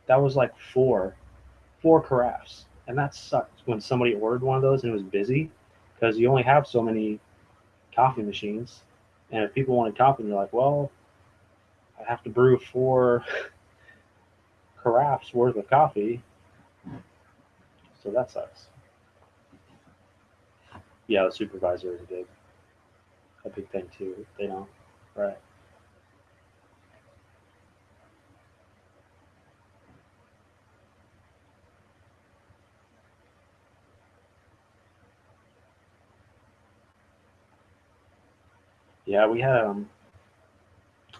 that was like four carafes, and that sucked when somebody ordered one of those and it was busy because you only have so many coffee machines, and if people wanted coffee, they're like, well, I have to brew four carafes worth of coffee, so that sucks. Yeah, the supervisor is a big thing too. They don't, right? Yeah, we had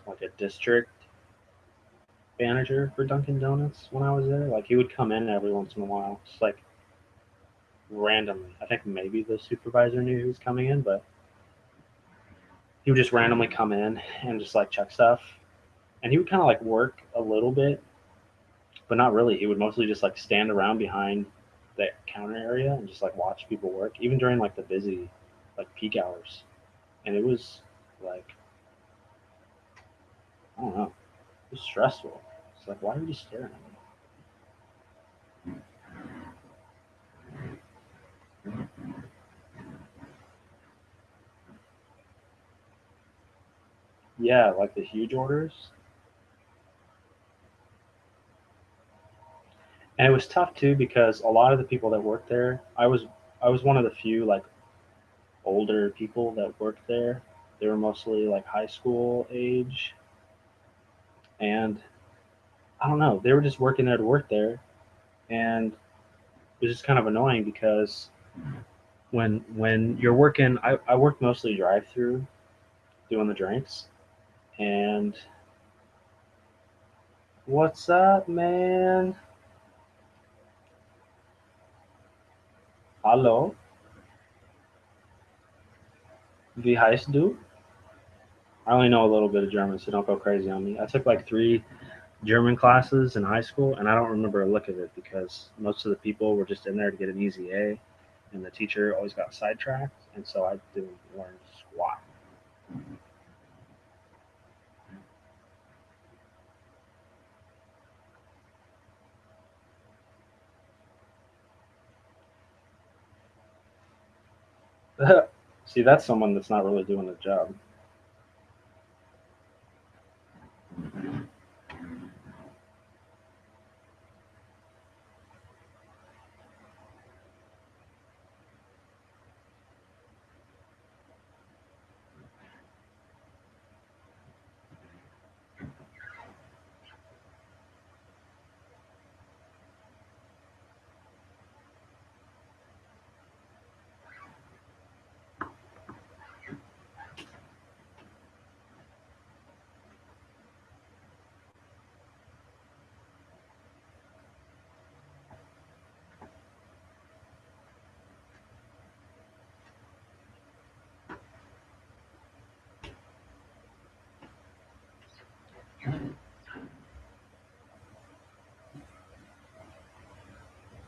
like a district manager for Dunkin' Donuts when I was there. Like he would come in every once in a while, just like randomly. I think maybe the supervisor knew he was coming in, but he would just randomly come in and just like check stuff. And he would kind of like work a little bit, but not really. He would mostly just like stand around behind the counter area and just like watch people work, even during like the busy, like peak hours. And it was like, I don't know, it was stressful. It's like, why are you staring at me? Yeah, like the huge orders. And it was tough too because a lot of the people that worked there, I was one of the few like older people that worked there. They were mostly like high school age, and I don't know, they were just working there to work there, and it was just kind of annoying because when you're working, I worked mostly drive through doing the drinks, and what's up, man? Hallo, wie heißt du? I only know a little bit of German, so don't go crazy on me. I took like three German classes in high school, and I don't remember a lick of it because most of the people were just in there to get an easy A, and the teacher always got sidetracked, and so I didn't learn squat. See, that's someone that's not really doing the job.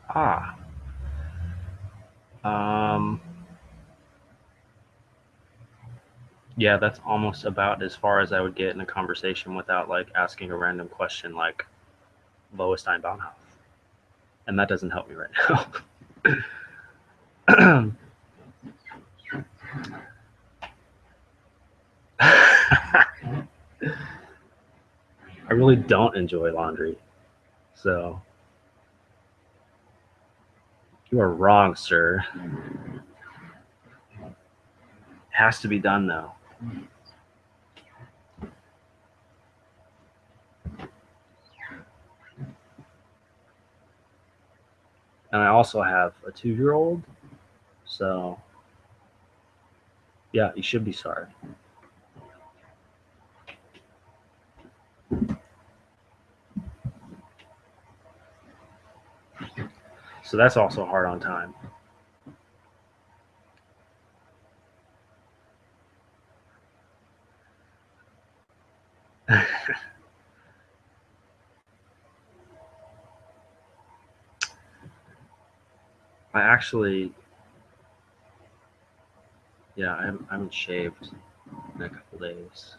Ah. Yeah, that's almost about as far as I would get in a conversation without like asking a random question like Lowenstein Baumhoff. And that doesn't help me right now. I really don't enjoy laundry. So you are wrong, sir. It has to be done though. And I also have a 2-year-old. So yeah, you should be sorry. So that's also hard on time. I actually, yeah, I haven't shaved in a couple days.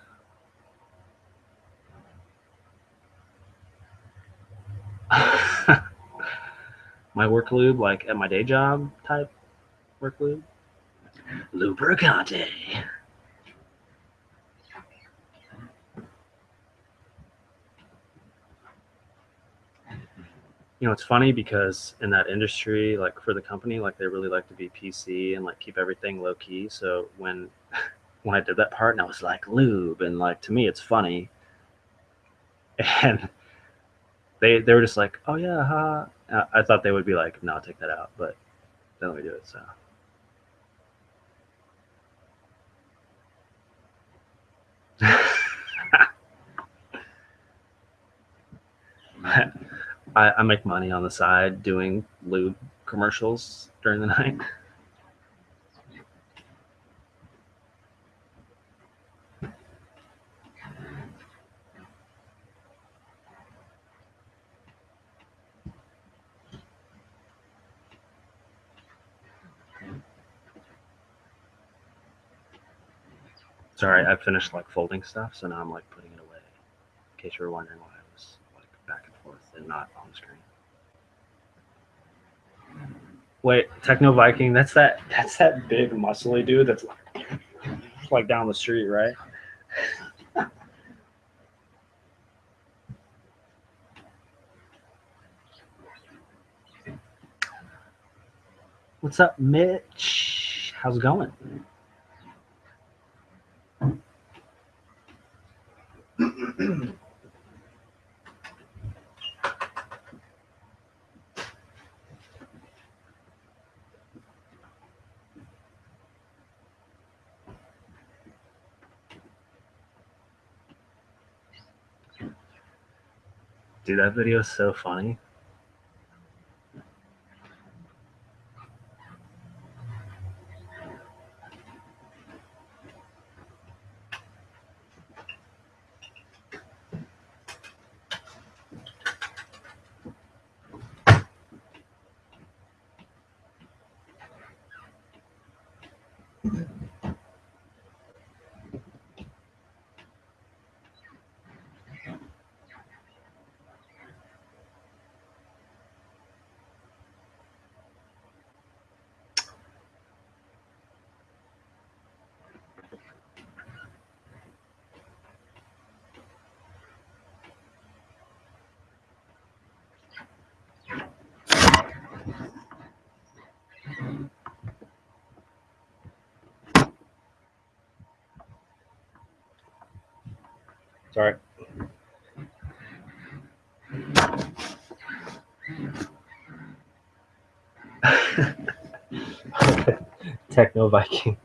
My work lube, like at my day job type work lube. Lubricante. You know, it's funny because in that industry, like for the company, like they really like to be PC and like keep everything low key. So when I did that part and I was like lube and like to me it's funny, and they were just like, oh yeah, ha. I thought they would be like, no, take that out, but then we do it. So I make money on the side doing lube commercials during the night. Sorry, I finished like folding stuff, so now I'm like putting it away. In case you were wondering why I was like back and forth and not on the screen. Wait, Techno Viking, that's that big muscly dude that's like down the street, right? What's up, Mitch? How's it going? Dude, that video is so funny. Sorry. Techno Viking.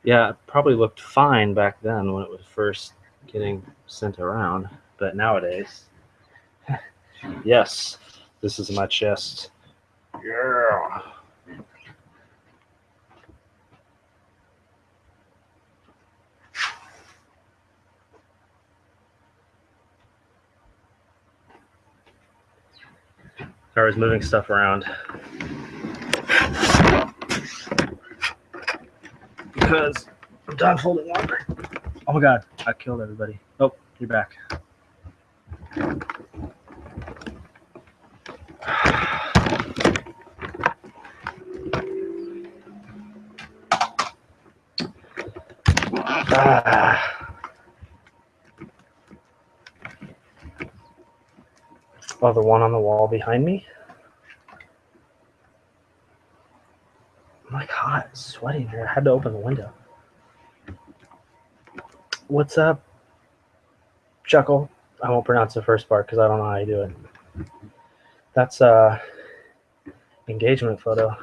Yeah, it probably looked fine back then when it was first getting sent around, but nowadays, yes, this is my chest. Yeah. I was moving stuff around because I'm done folding laundry. Oh my god, I killed everybody. Oh, you're back. Oh, the one on the wall behind me? My god, it's sweating here. I had to open the window. What's up, Chuckle? I won't pronounce the first part because I don't know how you do it. That's a engagement photo.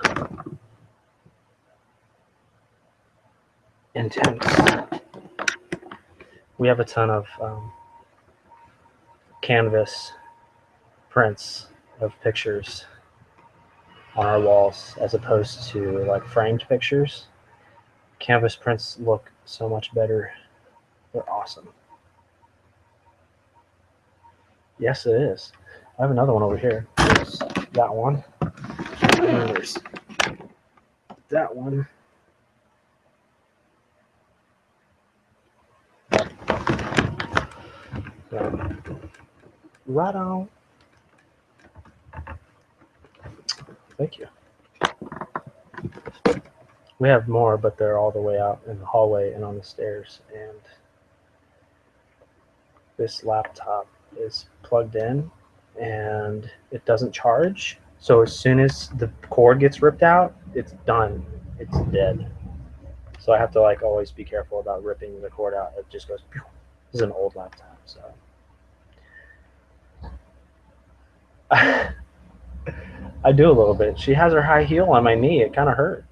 Intense. We have a ton of canvas prints of pictures on our walls as opposed to like framed pictures. Canvas prints look so much better. They're awesome. Yes, it is. I have another one over here. There's that one. And there's that one. Right on. Thank you. We have more, but they're all the way out in the hallway and on the stairs. And this laptop is plugged in and it doesn't charge. So as soon as the cord gets ripped out, it's done. It's dead. So I have to like always be careful about ripping the cord out. It just goes. Pew. This is an old laptop, so. I do a little bit. She has her high heel on my knee. It kind of hurt.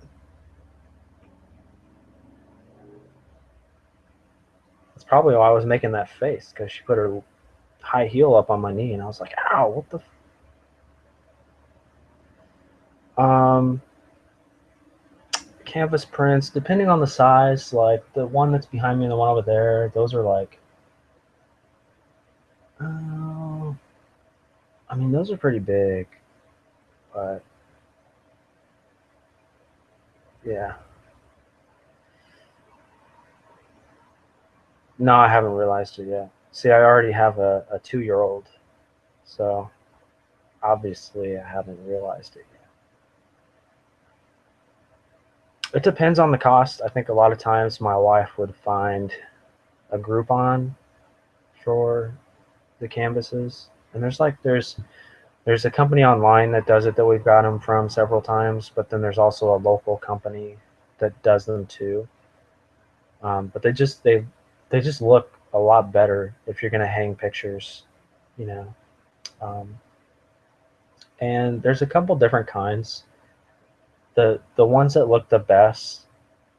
That's probably why I was making that face, because she put her high heel up on my knee, and I was like, ow, what the canvas prints, depending on the size, like the one that's behind me and the one over there, those are like, I mean, those are pretty big, but yeah. No, I haven't realized it yet. See, I already have a 2-year-old, so obviously I haven't realized it yet. It depends on the cost. I think a lot of times my wife would find a Groupon for the canvases, and there's a company online that does it that we've got them from several times, but then there's also a local company that does them too. But they just look a lot better if you're going to hang pictures, you know. And there's a couple different kinds. The ones that look the best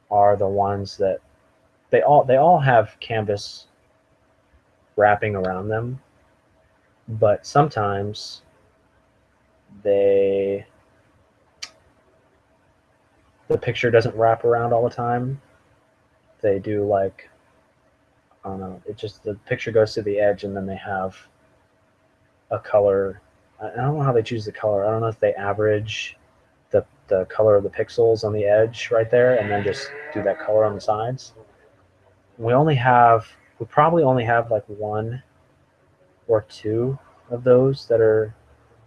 are the ones that they all have canvas wrapping around them, but sometimes the picture doesn't wrap around all the time. They do like, I don't know, it just, the picture goes to the edge and then they have a color. I don't know how they choose the color. I don't know if they average the color of the pixels on the edge right there and then just do that color on the sides. We probably only have like 1 or 2 of those that are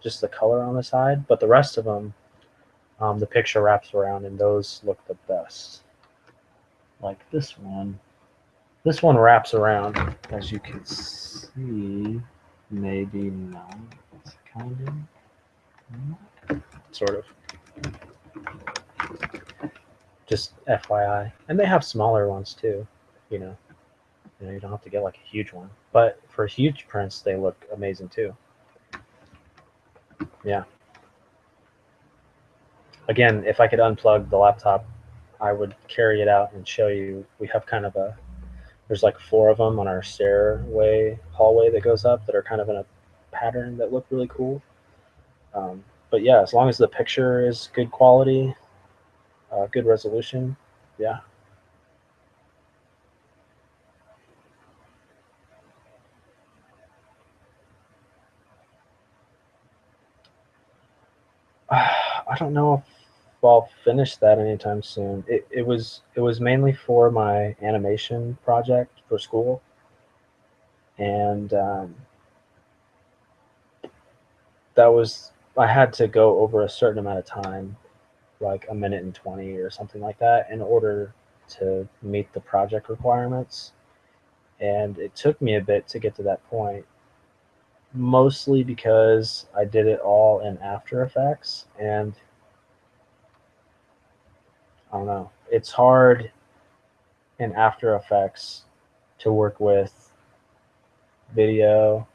just the color on the side, but the rest of them, the picture wraps around and those look the best. Like this one. This one wraps around, as you can see. Maybe not, kind of. Sort of. Just FYI. And they have smaller ones too, you know. You don't have to get like a huge one, but for huge prints, they look amazing too. Yeah. Again, if I could unplug the laptop, I would carry it out and show you. We have kind of there's like 4 of them on our stairway hallway that goes up that are kind of in a pattern that look really cool. But yeah, as long as the picture is good quality, good resolution, yeah. I don't know if I'll finish that anytime soon. It was mainly for my animation project for school, and that was I had to go over a certain amount of time, like a minute and 20 or something like that, in order to meet the project requirements. And it took me a bit to get to that point, mostly because I did it all in After Effects, and I don't know, it's hard in After Effects to work with video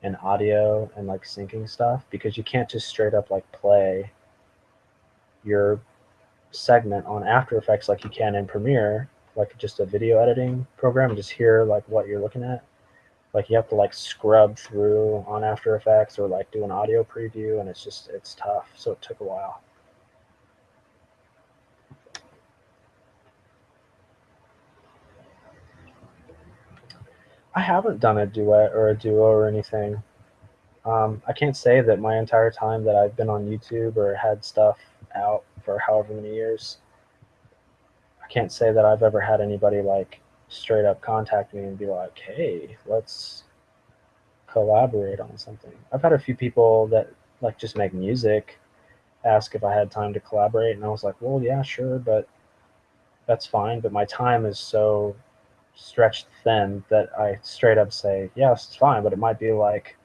and audio and like syncing stuff because you can't just straight up like play your segment on After Effects like you can in Premiere, like just a video editing program, and just hear like what you're looking at. Like you have to like scrub through on After Effects or like do an audio preview, and it's tough. So it took a while. I haven't done a duet or a duo or anything. I can't say that my entire time that I've been on YouTube or had stuff out for however many years, I can't say that I've ever had anybody like straight up contact me and be like, "Hey, let's collaborate on something." I've had a few people that like just make music ask if I had time to collaborate, and I was like, "Well, yeah, sure, but that's fine." But my time is so stretched thin that I straight up say, "Yes, it's fine," but it might be like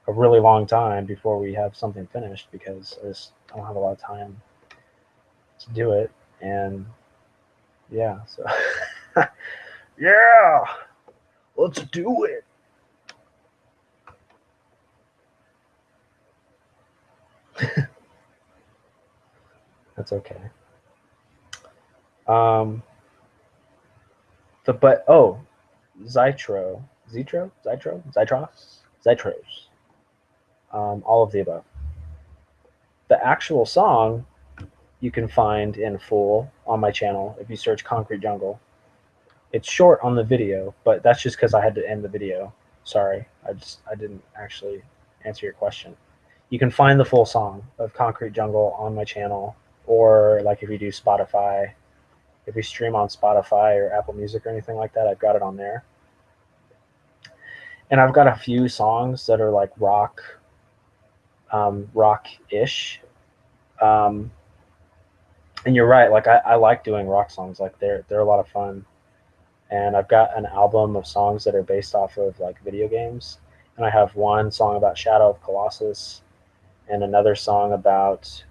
a really long time before we have something finished because I don't have a lot of time to do it. And yeah, so yeah, let's do it. That's okay. Um, but oh, Zytro, Zytros, all of the above. The actual song you can find in full on my channel if you search Concrete Jungle. It's short on the video, but that's just because I had to end the video. Sorry, I didn't actually answer your question. You can find the full song of Concrete Jungle on my channel, or like if you do Spotify, if you stream on Spotify or Apple Music or anything like that, I've got it on there. And I've got a few songs that are like rock-ish. Um, and you're right, like I like doing rock songs. Like they're a lot of fun. And I've got an album of songs that are based off of like video games. And I have one song about Shadow of Colossus and another song about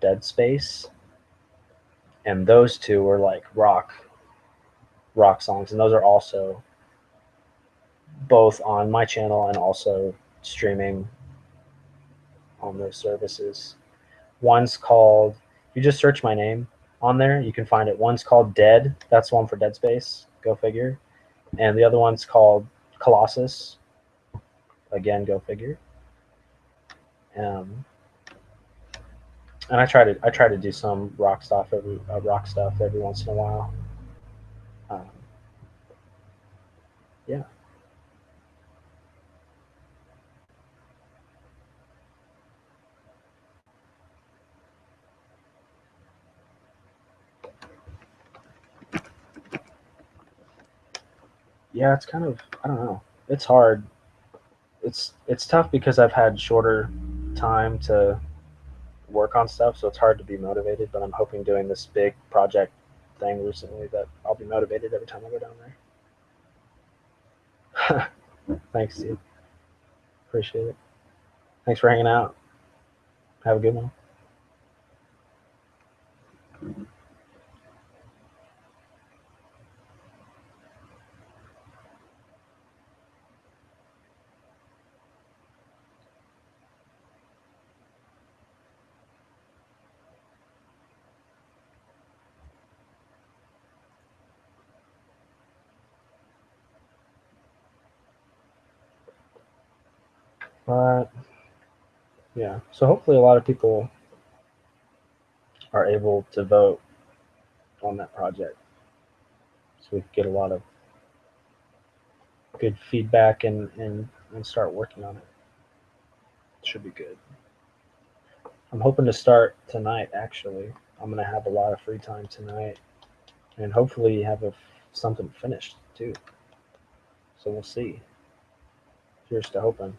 Dead Space. And those two were like rock songs, and those are also both on my channel and also streaming on those services. One's called, you just search my name on there, you can find it. One's called Dead. That's one for Dead Space. Go figure. And the other one's called Colossus. Again, go figure. Um, and I try to do some rock stuff every once in a while. Um, yeah, yeah. It's kind of, I don't know. It's hard. It's tough because I've had shorter time to work on stuff, so it's hard to be motivated. But I'm hoping doing this big project thing recently that I'll be motivated every time I go down there. Thanks, dude. Appreciate it. Thanks for hanging out. Have a good one. But yeah, so hopefully a lot of people are able to vote on that project, so we can get a lot of good feedback and start working on it. Should be good. I'm hoping to start tonight. Actually, I'm gonna have a lot of free time tonight, and hopefully have something finished too. So we'll see. Here's to hoping.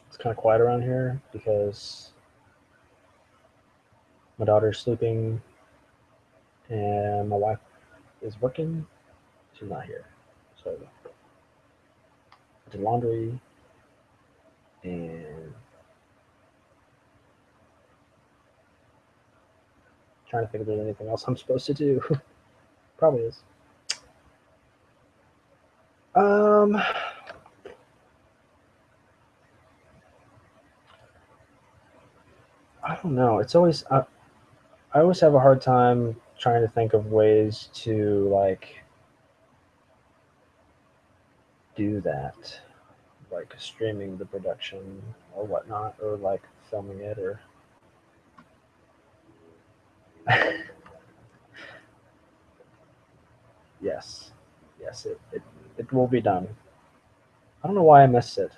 It's kind of quiet around here because my daughter's sleeping and my wife is working. She's not here, so I did laundry and trying to think if there's anything else I'm supposed to do. Probably is. Um, I don't know. I always have a hard time trying to think of ways to like do that, like streaming the production or whatnot, or like filming it, or yes, yes, it will be done. I don't know why I missed it.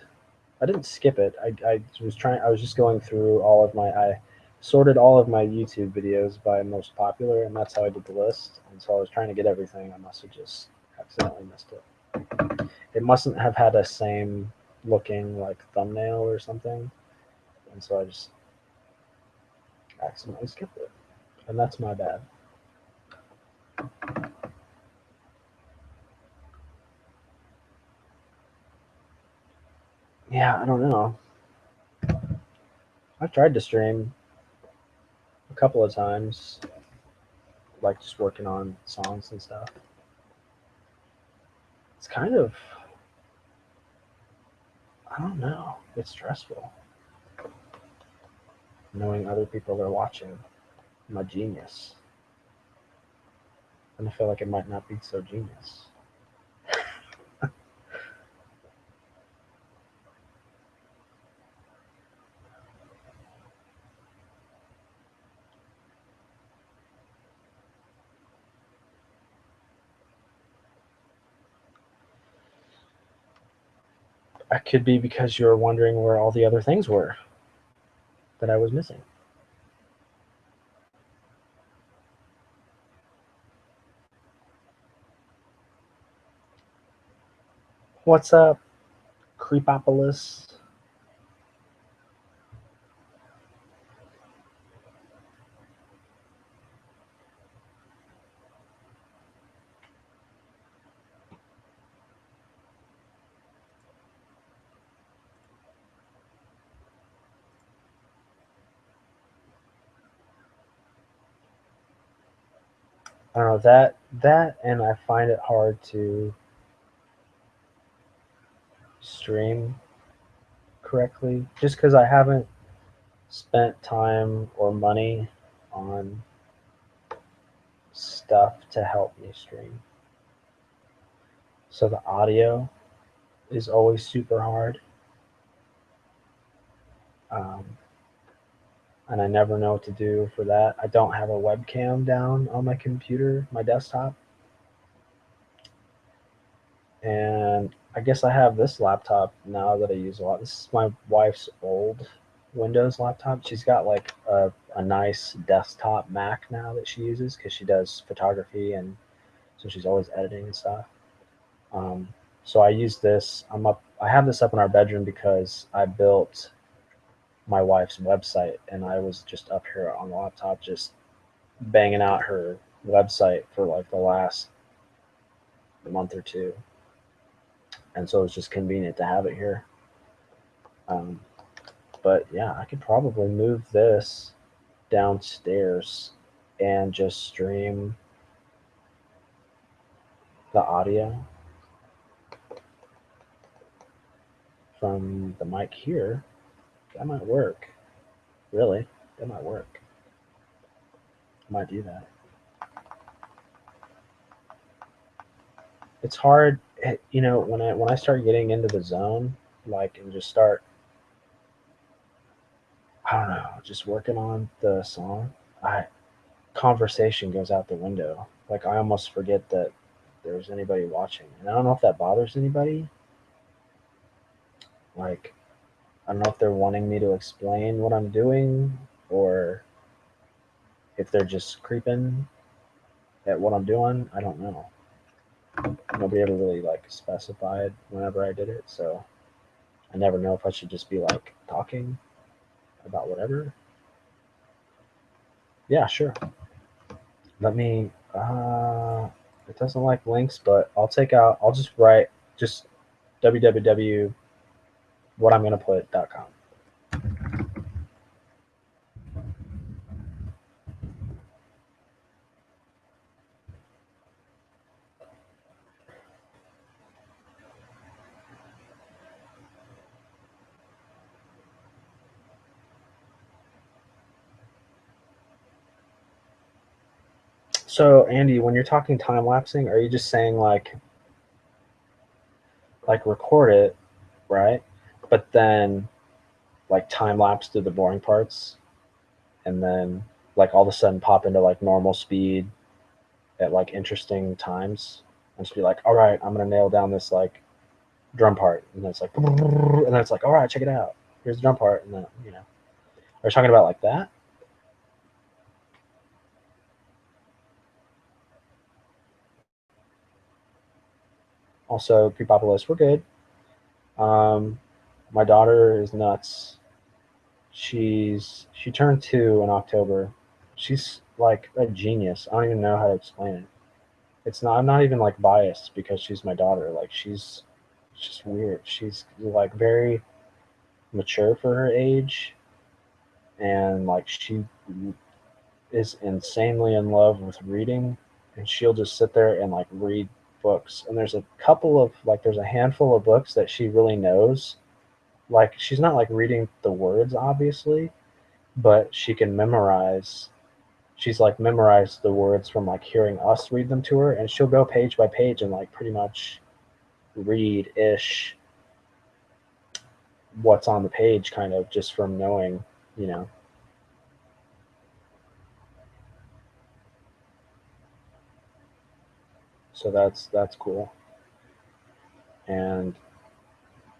I didn't skip it. I was trying. I was just going through all of my. I sorted all of my YouTube videos by most popular, and that's how I did the list. And so I was trying to get everything. I must have just accidentally missed it. It mustn't have had a same looking like thumbnail or something, and so I just accidentally skipped it, and that's my bad. Yeah, I don't know. I've tried to stream a couple of times, like just working on songs and stuff. It's kind of, I don't know. It's stressful knowing other people are watching my genius, and I feel like it might not be so genius. It could be because you're wondering where all the other things were that I was missing. What's up, Creepopolis? I don't know that, and I find it hard to stream correctly just because I haven't spent time or money on stuff to help me stream. So the audio is always super hard, um, and I never know what to do for that. I don't have a webcam down on my computer, my desktop, and I guess I have this laptop now that I use a lot. This is my wife's old Windows laptop. She's got like a nice desktop Mac now that she uses because she does photography, and so she's always editing and stuff. Um, so I use this. I'm up. I have this up in our bedroom because I built my wife's website, and I was just up here on the laptop, just banging out her website for like the last month or two, and so it's just convenient to have it here. Um, but yeah, I could probably move this downstairs and just stream the audio from the mic here. That might work. Really, that might work. I might do that. it's hard, when I start getting into the zone, like, and just start, I don't know, just working on the song, I conversation goes out the window. Like, I almost forget that there's anybody watching, and I don't know if that bothers anybody. Like, I don't know if they're wanting me to explain what I'm doing, or if they're just creeping at what I'm doing. I don't know. Nobody ever really like specified whenever I did it, so I never know if I should just be like talking about whatever. Yeah, sure. Let me. It doesn't like links, but I'll take out. I'll just write just www whatimgonaput.com. So Andy, when you're talking time lapsing, are you just saying like record it, right? But then like time lapse through the boring parts, and then like all of a sudden pop into like normal speed at like interesting times, and just be like, all right, I'm gonna nail down this like drum part, and then it's like, and then it's like, all right, check it out. Here's the drum part, and then are you talking about like that? Also, Prepopolis, we're good. Um, my daughter is nuts. She turned 2 in October. She's like a genius. I don't even know how to explain it. It's not. I'm not even like biased because she's my daughter. Like, she's just weird. She's like very mature for her age, and like she is insanely in love with reading, and she'll just sit there and like read books. And there's a handful of books that she really knows. Like, she's not like reading the words obviously, but she can memorize. She's like memorized the words from like hearing us read them to her, and she'll go page by page and like pretty much read ish what's on the page, kind of just from knowing, you know. So that's cool. And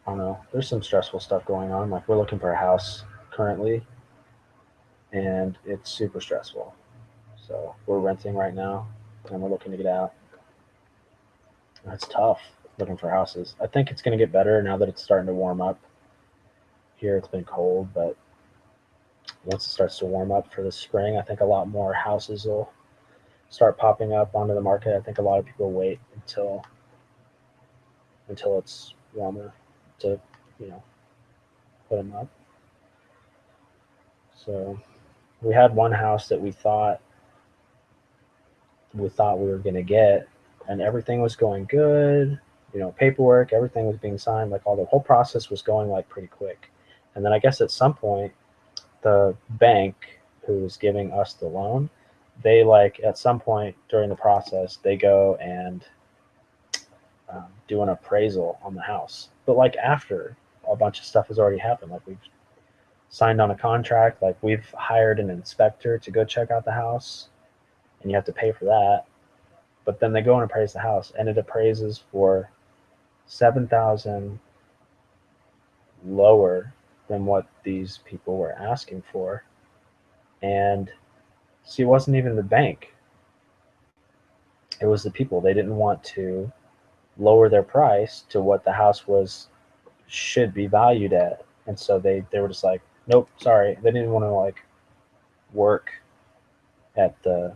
I don't know. There's some stressful stuff going on. Like, we're looking for a house currently, and it's super stressful. So we're renting right now, and we're looking to get out. It's tough looking for houses. I think it's going to get better now that it's starting to warm up. Here it's been cold, but once it starts to warm up for the spring, I think a lot more houses will start popping up onto the market. I think a lot of people wait until it's warmer to, you know, put them up. So we had one house that we thought we were going to get, and everything was going good. Paperwork, everything was being signed, like all the whole process was going like pretty quick. And then I guess at some point, the bank who was giving us the loan, they like at some point during the process, they go and do an appraisal on the house. But like after a bunch of stuff has already happened, like we've signed on a contract, like we've hired an inspector to go check out the house, and you have to pay for that. But then they go and appraise the house, and it appraises for 7,000 lower than what these people were asking for. And see, it wasn't even the bank; it was the people. They didn't want to lower their price to what the house was should be valued at, and so they were just like, nope, sorry. They didn't want to like work at the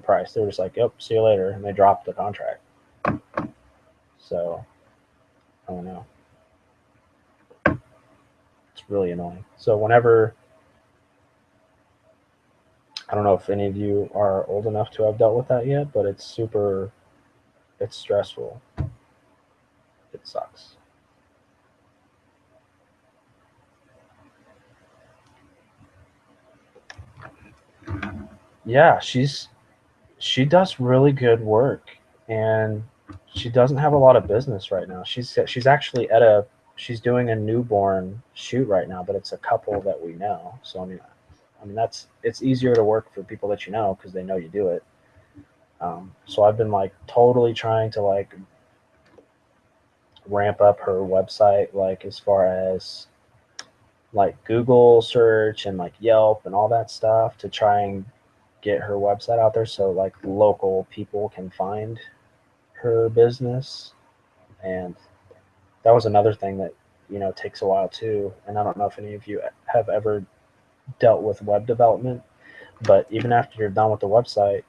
price. They were just like, yep, see you later, and they dropped the contract. So I don't know. It's really annoying. So whenever, I don't know if any of you are old enough to have dealt with that yet, but it's stressful. It sucks. Yeah, she does really good work, and she doesn't have a lot of business right now. She's actually she's doing a newborn shoot right now, but it's a couple that we know. So I mean it's easier to work for people that you know because they know you do it. So I've been like totally trying to like ramp up her website, like as far as like Google search and like Yelp and all that stuff to try and get her website out there so like local people can find her business. And that was another thing that takes a while too. And I don't know if any of you have ever dealt with web development, but even after you're done with the website,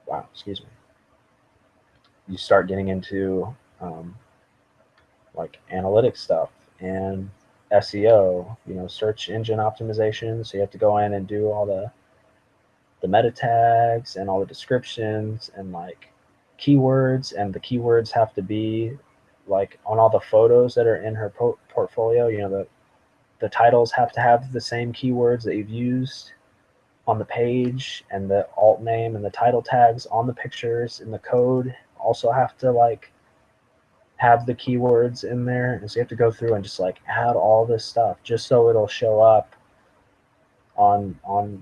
wow, excuse me, you start getting into like analytics stuff and SEO, search engine optimization. So you have to go in and do all the meta tags and all the descriptions and like keywords, and the keywords have to be like on all the photos that are in her portfolio. The titles have to have the same keywords that you've used on the page, and the alt name and the title tags on the pictures and the code also have to like have the keywords in there. And so you have to go through and just like add all this stuff just so it'll show up on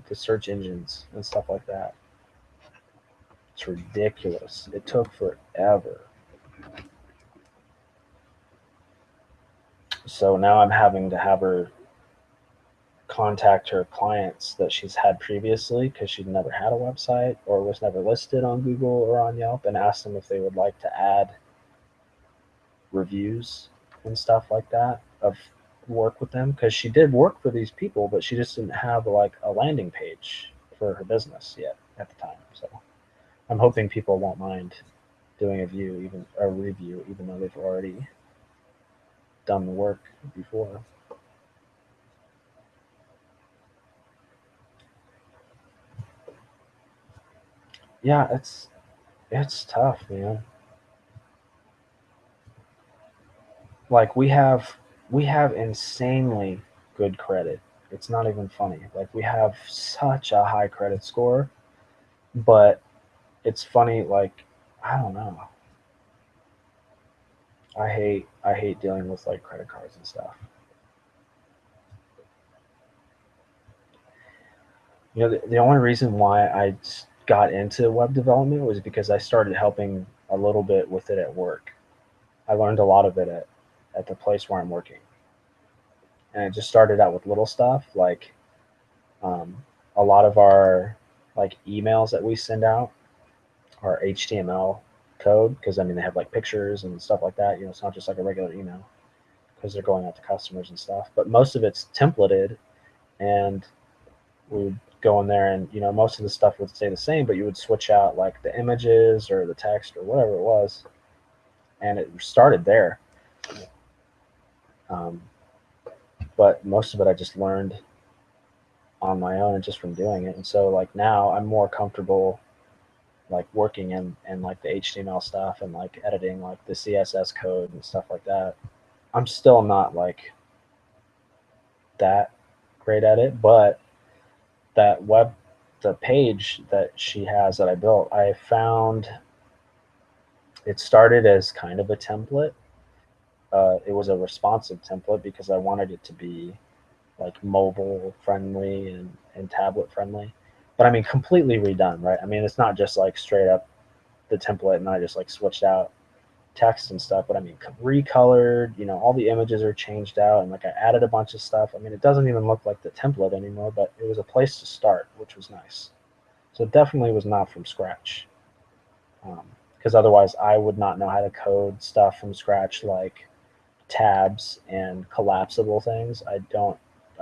the search engines and stuff like that. It's ridiculous. It took forever. So now I'm having to have her contact her clients that she's had previously because she'd never had a website or was never listed on Google or on Yelp, and ask them if they would like to add reviews and stuff like that of work with them, because she did work for these people, but she just didn't have like a landing page for her business yet at the time. So I'm hoping people won't mind doing a review, even though they've already done the work before. Yeah, it's tough, man. Like we have insanely good credit. It's not even funny. Like we have such a high credit score, but it's funny. Like I don't know. I hate dealing with like credit cards and stuff. The only reason why I got into web development was because I started helping a little bit with it at work. I learned a lot of it at the place where I'm working, and it just started out with little stuff like um, a lot of our like emails that we send out are HTML code, because I mean they have like pictures and stuff like that. It's not just like a regular email because they're going out to customers and stuff. But most of it's templated, and we would go in there and most of the stuff would stay the same, but you would switch out like the images or the text or whatever it was, and it started there. Um, but most of it I just learned on my own and just from doing it. And so like now I'm more comfortable like working in like the HTML stuff and like editing like the CSS code and stuff like that. I'm still not like that great at it, but that the page that she has that I built, I found it started as kind of a template. It was a responsive template because I wanted it to be like mobile friendly and tablet friendly. But I mean, completely redone, right? I mean, it's not just like straight up the template and I just like switched out text and stuff, but I mean, recolored, all the images are changed out, and like I added a bunch of stuff. I mean, it doesn't even look like the template anymore, but it was a place to start, which was nice. So it definitely was not from scratch. Because otherwise I would not know how to code stuff from scratch, like tabs and collapsible things. I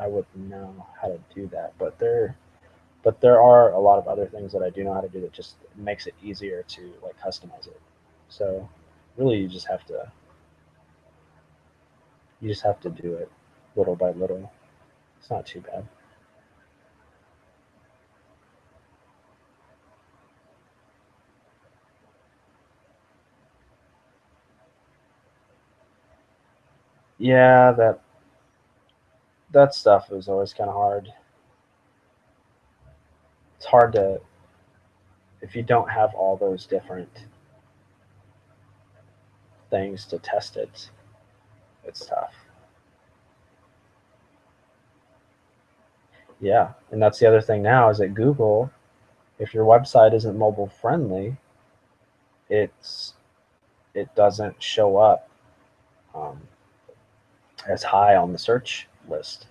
wouldn't know how to do that. But there are a lot of other things that I do know how to do that just makes it easier to like customize it. So really you just have to do it little by little. It's not too bad. Yeah, that stuff is always kind of hard. It's hard to, if you don't have all those different things to test it, it's tough. Yeah, and that's the other thing now is at Google, if your website isn't mobile friendly, it's it doesn't show up um, as high on the search list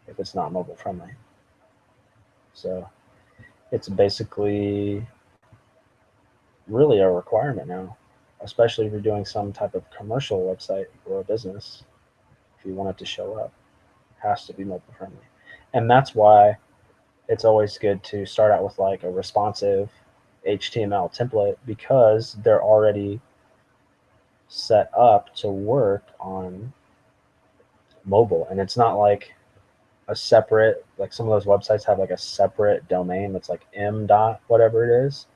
if it's not mobile friendly. So it's basically really a requirement now, especially if you're doing some type of commercial website or a business. If you want it to show up, it has to be mobile friendly, and that's why it's always good to start out with like a responsive HTML template because they're already set up to work on mobile, and it's not like a separate, like some of those websites have like a separate domain that's like m dot whatever it is.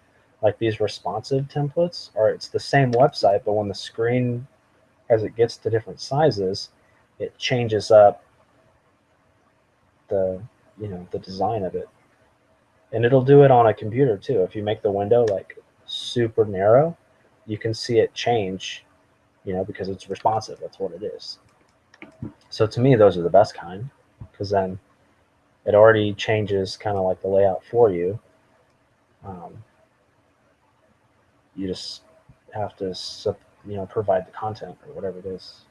Like these responsive templates are, it's the same website, but when the screen, as it gets to different sizes, it changes up the, the design of it, and it'll do it on a computer too. If you make the window like super narrow, you can see it change, because it's responsive. That's what it is. So to me, those are the best kind, because then it already changes kind of like the layout for you. Um, you just have to, provide the content or whatever it is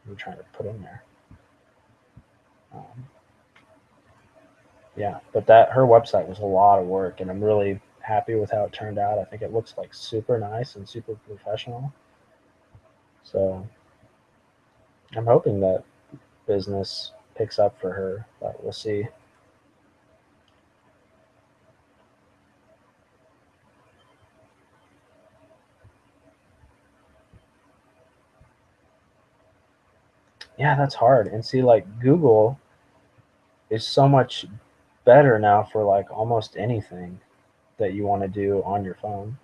you're trying to put in there. Um, yeah, but that her website was a lot of work, and I'm really happy with how it turned out. I think it looks like super nice and super professional. So I'm hoping that business picks up for her, but we'll see. Yeah, that's hard. And see, like Google is so much better now for like almost anything that you want to do on your phone.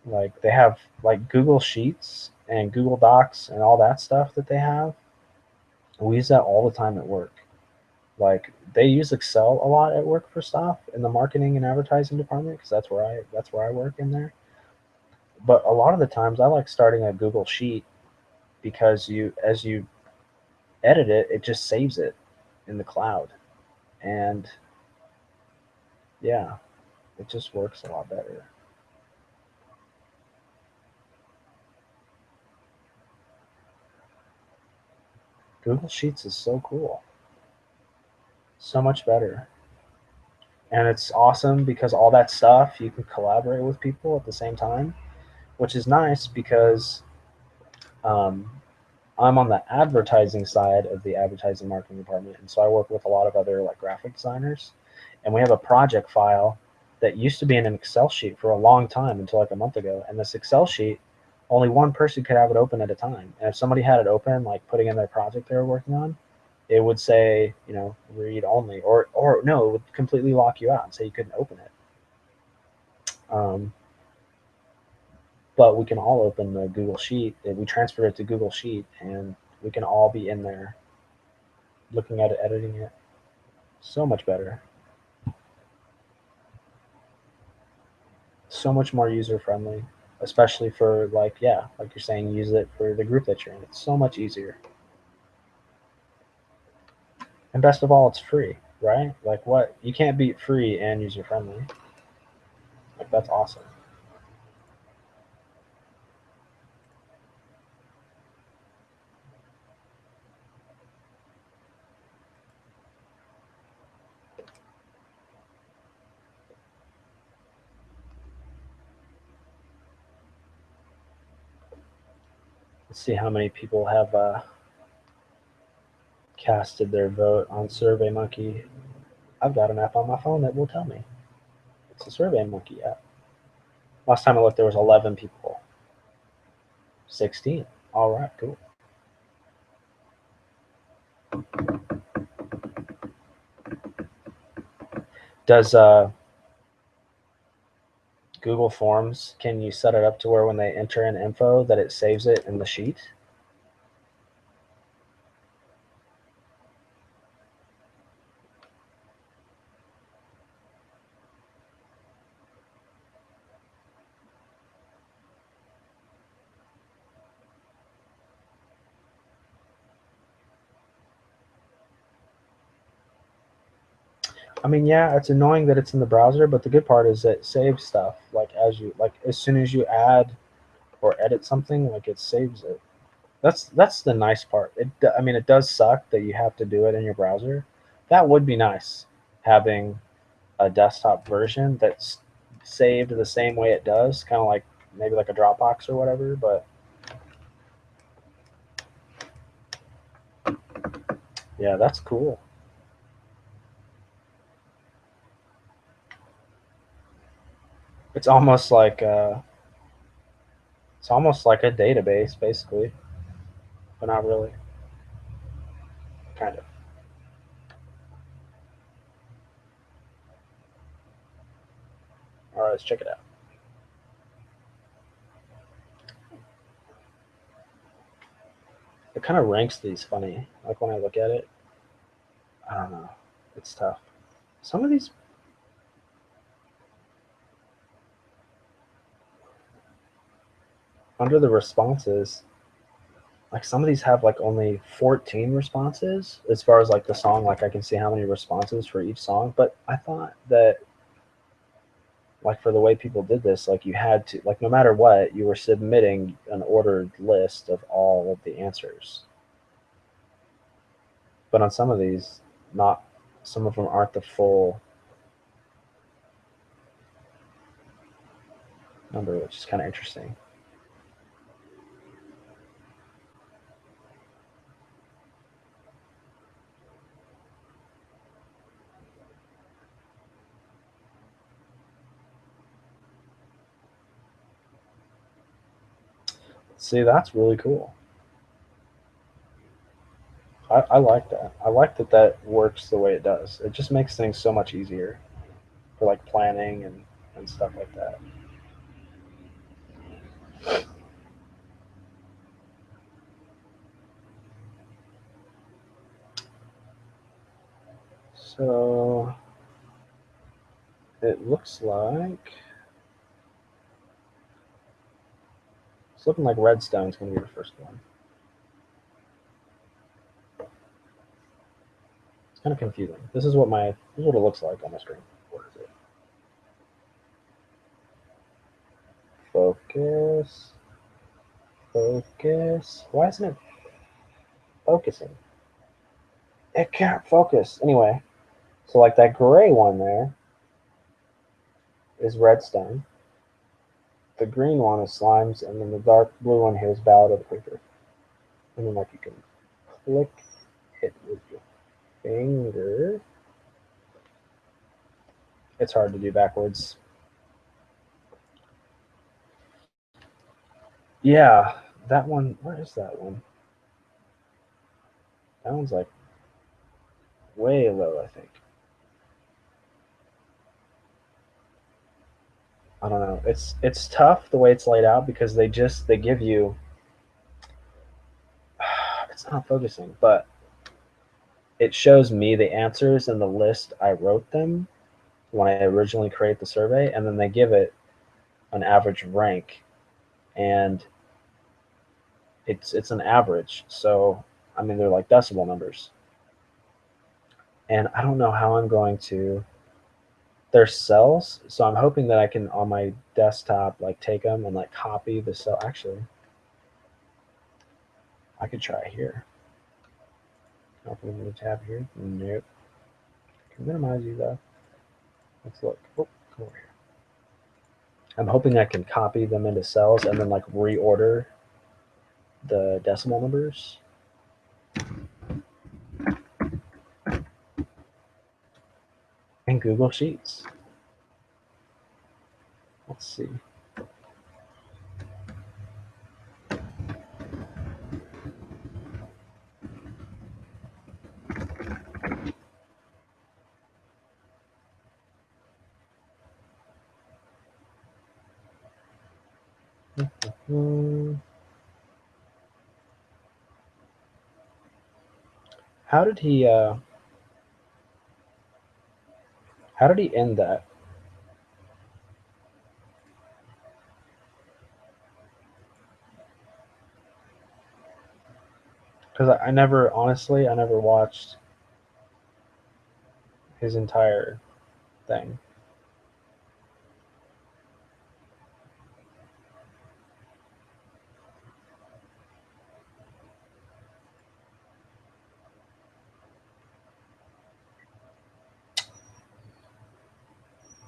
Like they have like Google Sheets and Google Docs and all that stuff that they have. We use that all the time at work. Like they use Excel a lot at work for stuff in the marketing and advertising department because that's where I work in there. But a lot of the times I like starting a Google Sheet because you as you edit it, it just saves it in the cloud. And yeah, it just works a lot better. Google Sheets is so cool. So much better. And it's awesome because all that stuff you can collaborate with people at the same time, which is nice because um, I'm on the advertising side of the advertising marketing department, and so I work with a lot of other like graphic designers, and we have a project file that used to be in an Excel sheet for a long time until like a month ago, and this Excel sheet, only one person could have it open at a time, and if somebody had it open, like putting in their project they were working on, it would say, read only, or no, it would completely lock you out and say you couldn't open it. Um, but we can all open the Google Sheet. We transfer it to Google Sheet, and we can all be in there looking at it, editing it. So much better. So much more user friendly, especially for like, yeah, like you're saying, use it for the group that you're in. It's so much easier. And best of all, it's free, right? Like what? You can't beat free and user friendly. Like that's awesome. Let's see how many people have casted their vote on SurveyMonkey. I've got an app on my phone that will tell me. It's a SurveyMonkey app. Last time I looked, there was 11 people. 16. All right, cool. Does Google Forms, can you set it up to where when they enter in info that it saves it in the sheet? I mean, yeah, it's annoying that it's in the browser, but the good part is it saves stuff. Like as soon as you add or edit something, like it saves it. That's the nice part. I mean, it does suck that you have to do it in your browser. That would be nice, having a desktop version that's saved the same way it does, kind of like maybe like a Dropbox or whatever. But yeah, that's cool. It's almost like a database, basically, but not really. Kind of. All right, let's check it out. It kind of ranks these funny. Like when I look at it, I don't know. It's tough. Some of these under the responses, like some of these have like only 14 responses as far as like the song. Like I can see how many responses for each song. But I thought that like for the way people did this, like you had to like no matter what, you were submitting an ordered list of all of the answers. But on some of these, not some of them aren't the full number, which is kind of interesting. See, that's really cool. I like that. I like that that works the way it does. It just makes things so much easier for like planning and stuff like that. So it looks like it's looking like Redstone's going to be the first one. It's kind of confusing. This is what it looks like on my screen. What is it? Focus, focus. Why isn't it focusing? It can't focus. Anyway, so like that gray one there is Redstone. The green one is Slimes, and then the dark blue one here is Ballad of the Creeper. And then like you can click it with your finger. It's hard to do backwards. Yeah, that one. Where is that one? That one's like way low, I think. I don't know. It's tough the way it's laid out because they give you. It's not focusing, but it shows me the answers in the list I wrote them when I originally create the survey, and then they give it an average rank, and it's an average. So I mean they're like decimal numbers, and I don't know how I'm going to. They're cells, so I'm hoping that I can on my desktop like take them and like copy the cell. Actually, I could try here. Open the tab here. Nope. Can minimize you though. Let's look. Oh, come over here. I'm hoping I can copy them into cells and then like reorder the decimal numbers. In Google Sheets. Let's see. Hmm. How did he? How did he end that? Because I never, honestly, I never watched his entire thing.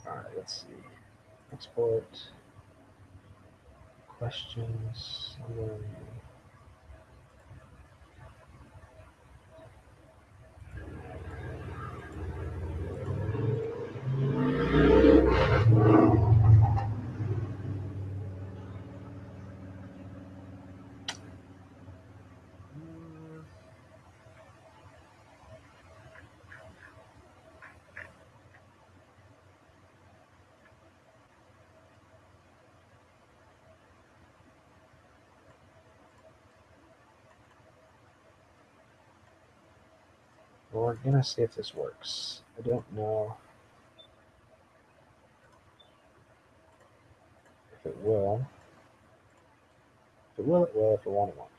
All right, let's see. Export questions. Well, we're gonna see if this works. I don't know if it will. If it will, it will. If it won't, it won't.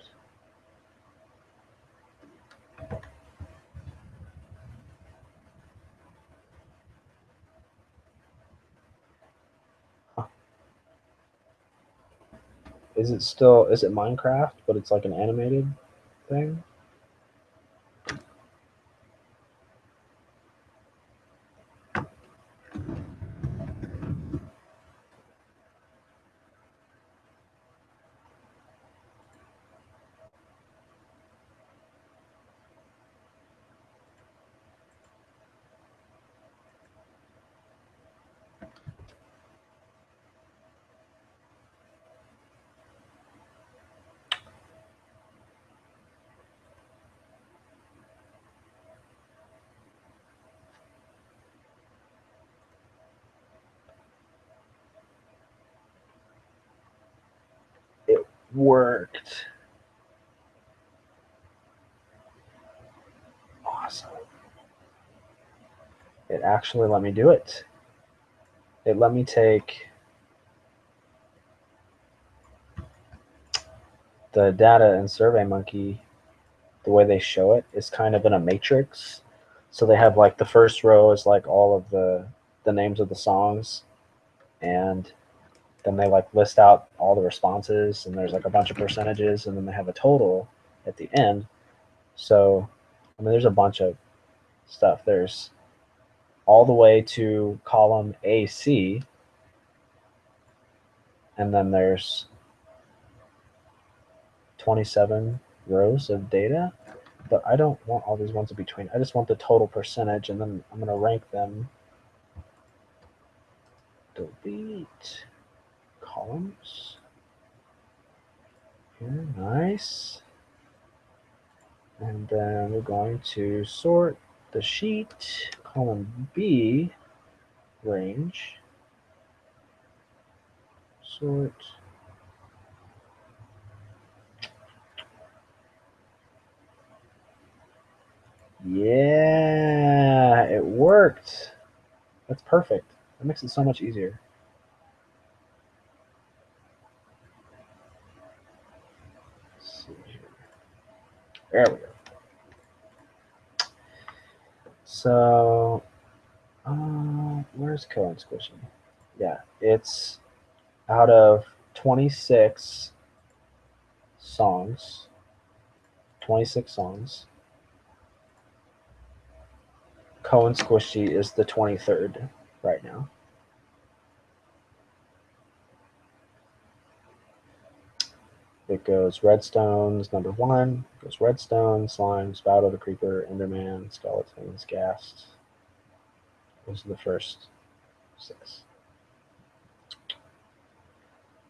Huh. Is it Minecraft, but it's like an animated thing? It worked. Awesome. It actually let me do it. It let me take the data in SurveyMonkey. The way they show it is kind of in a matrix. So they have like the first row is like all of the names of the songs, and then they like list out all the responses, and there's like a bunch of percentages, and then they have a total at the end. So I mean, there's a bunch of stuff. There's all the way to column AC, and then there's 27 rows of data. But I don't want all these ones in between. I just want the total percentage, and then I'm going to rank them. Delete columns. Here, nice. And then we're going to sort the sheet, column B, range, sort. Yeah, it worked. That's perfect. That makes it so much easier. Let's see here. There we go. So, where's Cohen Squishy? Yeah, it's out of 26 songs. 26 songs. Cohen Squishy is the 23rd right now. It goes Redstones, number 1. It goes Redstone, Slime, Spouto the Creeper, Enderman, Skeletons, Ghast. Those are the first 6.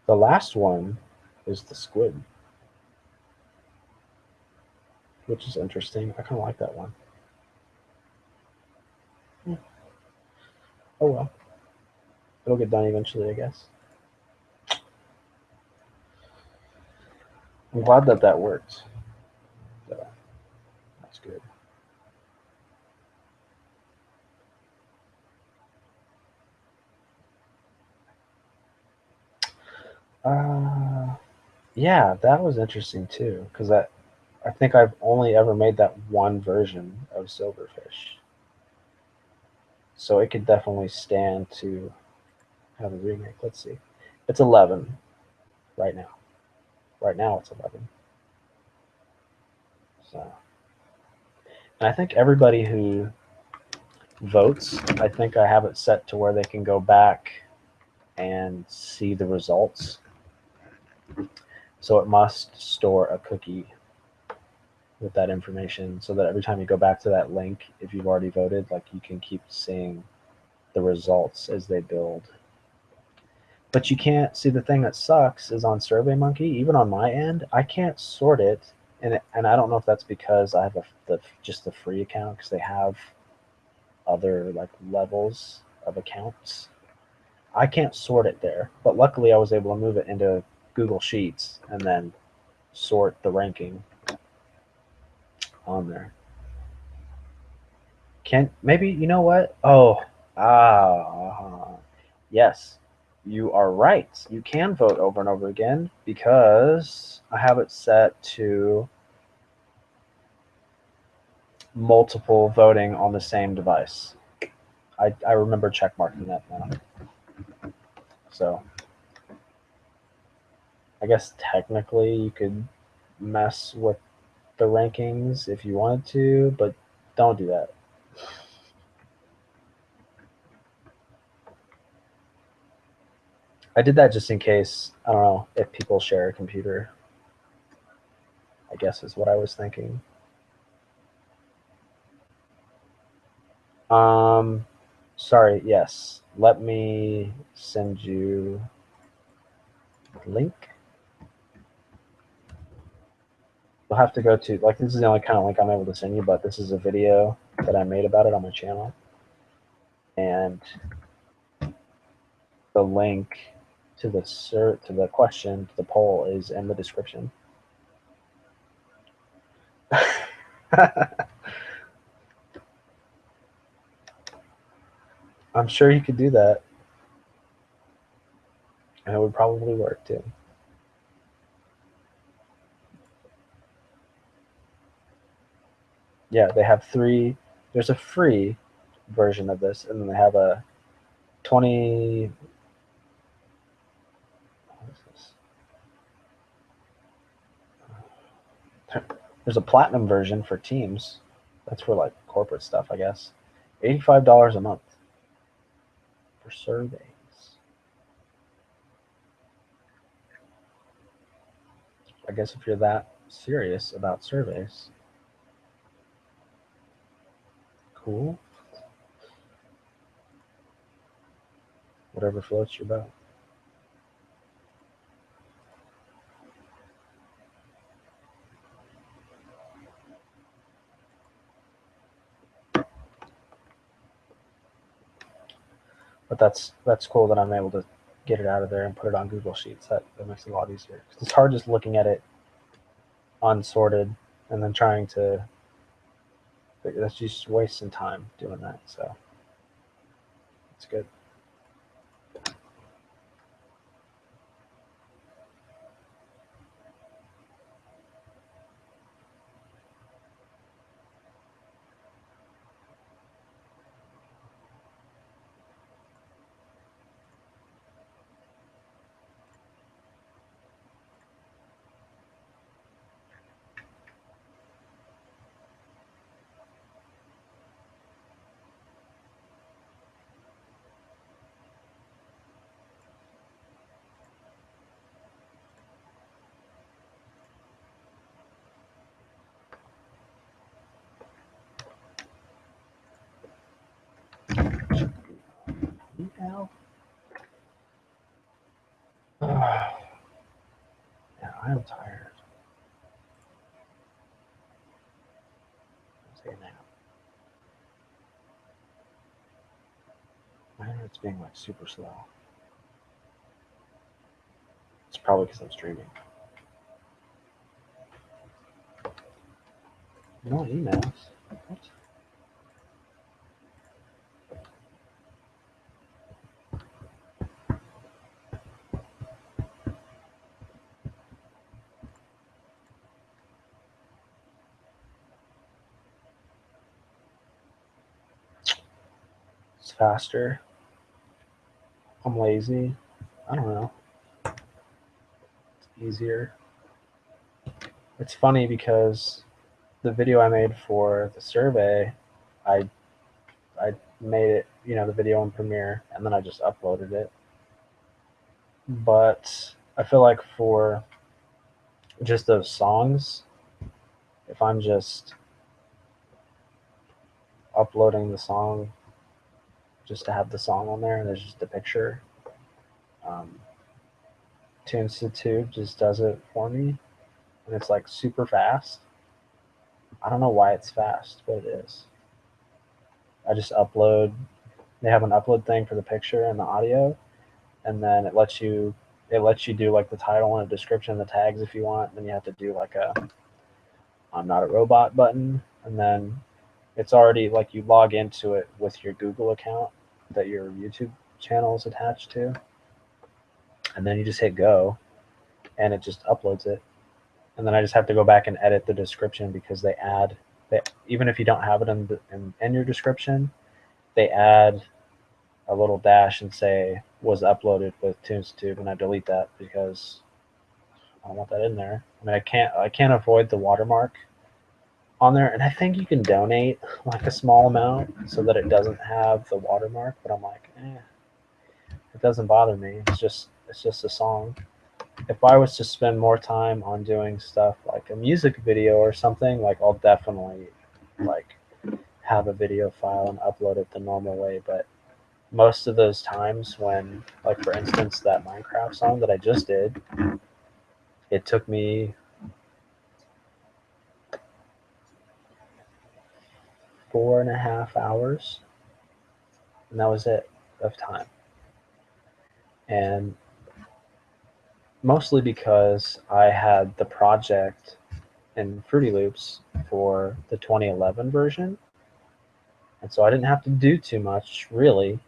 The last one is the Squid, which is interesting. I kind of like that one. Oh well. It'll get done eventually, I guess. I'm glad that worked. So, that's good. Yeah, that was interesting too, because I think I've only ever made that one version of Silverfish. So it could definitely stand to have a remake. Let's see. It's 11 right now. Right now it's 11. So, and I think everybody who votes, I think I have it set to where they can go back and see the results. So it must store a cookie with that information so that every time you go back to that link, if you've already voted, like you can keep seeing the results as they build. But you can't see, the thing that sucks is on SurveyMonkey, even on my end, I can't sort it. And I don't know if that's because I have just the free account, because they have other like levels of accounts. I can't sort it there, but luckily I was able to move it into Google Sheets and then sort the ranking on there. Can maybe, you know what? Oh, yes, you are right. You can vote over and over again because I have it set to multiple voting on the same device. I remember check marking that now. So I guess technically you could mess with the rankings if you wanted to, but don't do that. I did that just in case. I don't know if people share a computer, I guess is what I was thinking. Sorry, yes. Let me send you the link. You'll have to go to, like, this is the only kind of link I'm able to send you, but this is a video that I made about it on my channel. And the link to the question, to the poll, is in the description. I'm sure you could do that. And it would probably work too. Yeah, they have three. There's a free version of this, and then they have a 20. What is this? There's a platinum version for Teams. That's for like corporate stuff, I guess. $85 a month for surveys. I guess if you're that serious about surveys. Cool. Whatever floats your boat. But that's cool that I'm able to get it out of there and put it on Google Sheets. That makes it a lot easier. It's hard just looking at it unsorted and then trying to. That's just wasting time doing that. So it's good. Email. Yeah, I am tired. Let's take a nap. My internet's being like super slow. It's probably because I'm streaming. No emails. What? It's faster. I'm lazy. I don't know. It's easier. It's funny because the video I made for the survey, I I made it, the video in Premiere, and then I just uploaded it. But I feel like for just those songs, if I'm just uploading the song just to have the song on there and there's just a picture, TunesTube just does it for me, and it's like super fast. I don't know why it's fast, but it is. I just upload. They have an upload thing for the picture and the audio, and then it lets you do like the title and a description and the tags if you want. Then you have to do like a "I'm not a robot" button, and then it's already like you log into it with your Google account that your YouTube channel is attached to, and then you just hit go, and it just uploads it. And then I just have to go back and edit the description because they even if you don't have it in your description, they add a little dash and say was uploaded with TunesTube, and I delete that because I don't want that in there. I mean, I can't avoid the watermark on there, and I think you can donate like a small amount so that it doesn't have the watermark. But I'm like, it doesn't bother me. It's just a song. If I was to spend more time on doing stuff like a music video or something, like I'll definitely like have a video file and upload it the normal way. But most of those times when, like for instance, that Minecraft song that I just did, it took me 4.5 hours, and that was it of time. And mostly because I had the project in Fruity Loops for the 2011 version, and so I didn't have to do too much really,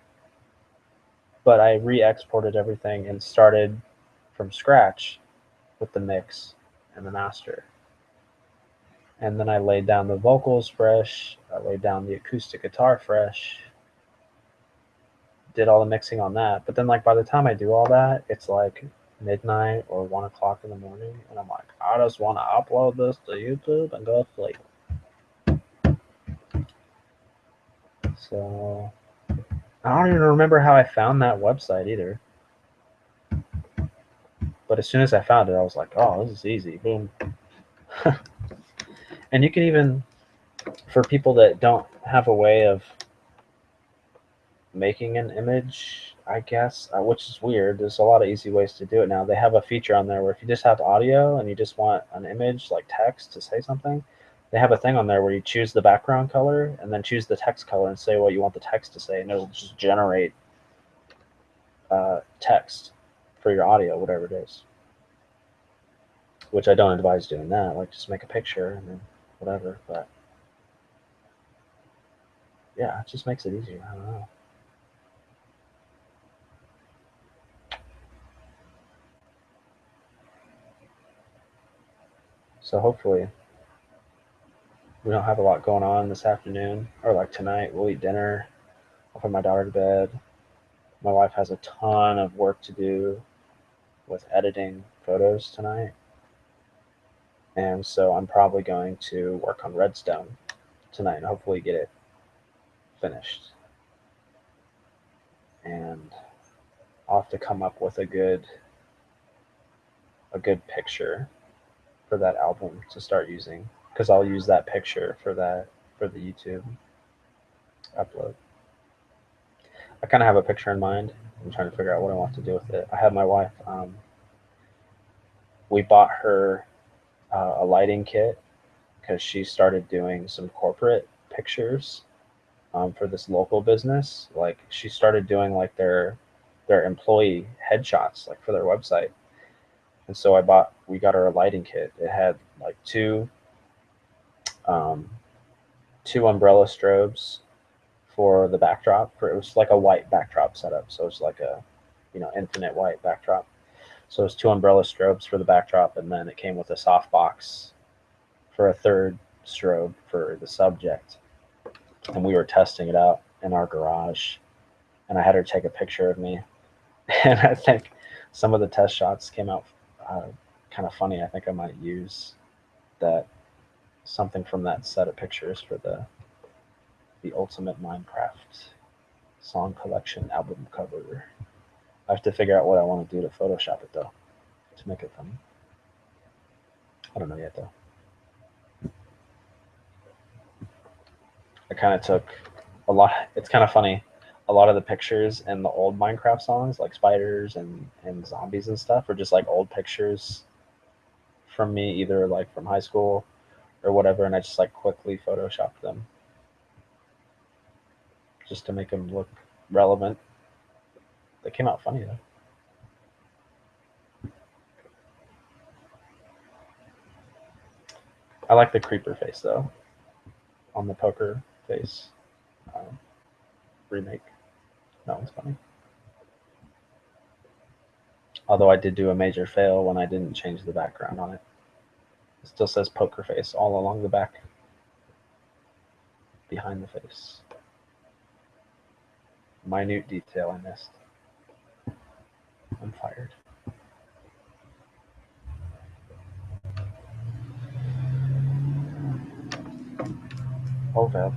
but I re-exported everything and started from scratch with the mix and the master. And then I laid down the vocals fresh, I laid down the acoustic guitar fresh, did all the mixing on that. But then like by the time I do all that, it's like midnight or 1 o'clock in the morning, and I'm like, I just want to upload this to YouTube and go to sleep. So I don't even remember how I found that website either. But as soon as I found it, I was like, oh, this is easy. Boom. And you can even, for people that don't have a way of making an image, I guess, which is weird. There's a lot of easy ways to do it now. They have a feature on there where if you just have audio and you just want an image, like text, to say something, they have a thing on there where you choose the background color and then choose the text color and say what you want the text to say, and it'll just generate text for your audio, whatever it is. Which I don't advise doing that. Like, just make a picture and then whatever. But yeah, it just makes it easier. I don't know. So hopefully we don't have a lot going on this afternoon, or like tonight. We'll eat dinner. I'll put my daughter to bed. My wife has a ton of work to do with editing photos tonight. And so I'm probably going to work on Redstone tonight and hopefully get it finished. And I'll have to come up with a good picture for that album to start using, because I'll use that picture for the YouTube upload. I kind of have a picture in mind. I'm trying to figure out what I want to do with it. I had my wife, we bought her a lighting kit because she started doing some corporate pictures for this local business. Like, she started doing like their employee headshots, like for their website. And so we got her a lighting kit. It had like two umbrella strobes for the backdrop. It was like a white backdrop setup, so it's like a infinite white backdrop. So it's two umbrella strobes for the backdrop, and then it came with a softbox for a third strobe for the subject. And we were testing it out in our garage and I had her take a picture of me. And I think some of the test shots came out kind of funny. I think I might use that something from that set of pictures for the Ultimate Minecraft Song Collection album cover. I have to figure out what I want to do to Photoshop it though, to make it funny. I don't know yet though. I kind of took a lot. It's kind of funny. A lot of the pictures in the old Minecraft songs, like spiders and zombies and stuff, are just like old pictures from me, either like from high school or whatever, and I just like quickly photoshopped them just to make them look relevant. They came out funny though. I like the creeper face though, on the poker face remake. That one's funny. Although I did do a major fail when I didn't change the background on it. It still says poker face all along the back, behind the face. Minute detail I missed. I'm fired. Oh, Vev.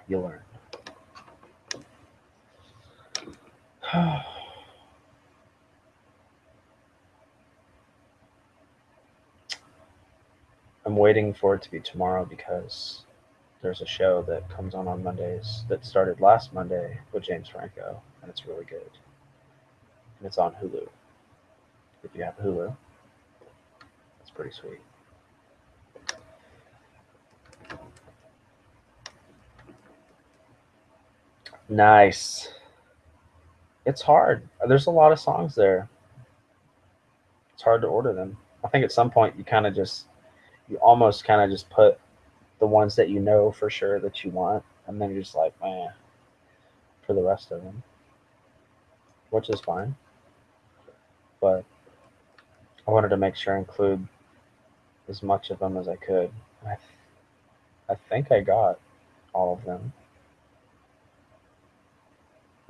You learn. I'm waiting for it to be tomorrow because there's a show that comes on Mondays that started last Monday with James Franco, and it's really good. And it's on Hulu. If you have Hulu, it's pretty sweet. Nice. It's hard. There's a lot of songs there. It's hard to order them. I think at some point you almost kind of just put the ones that you know for sure that you want, and then you're just like, man, for the rest of them, which is fine. But I wanted to make sure I include as much of them as I could. I think I got all of them.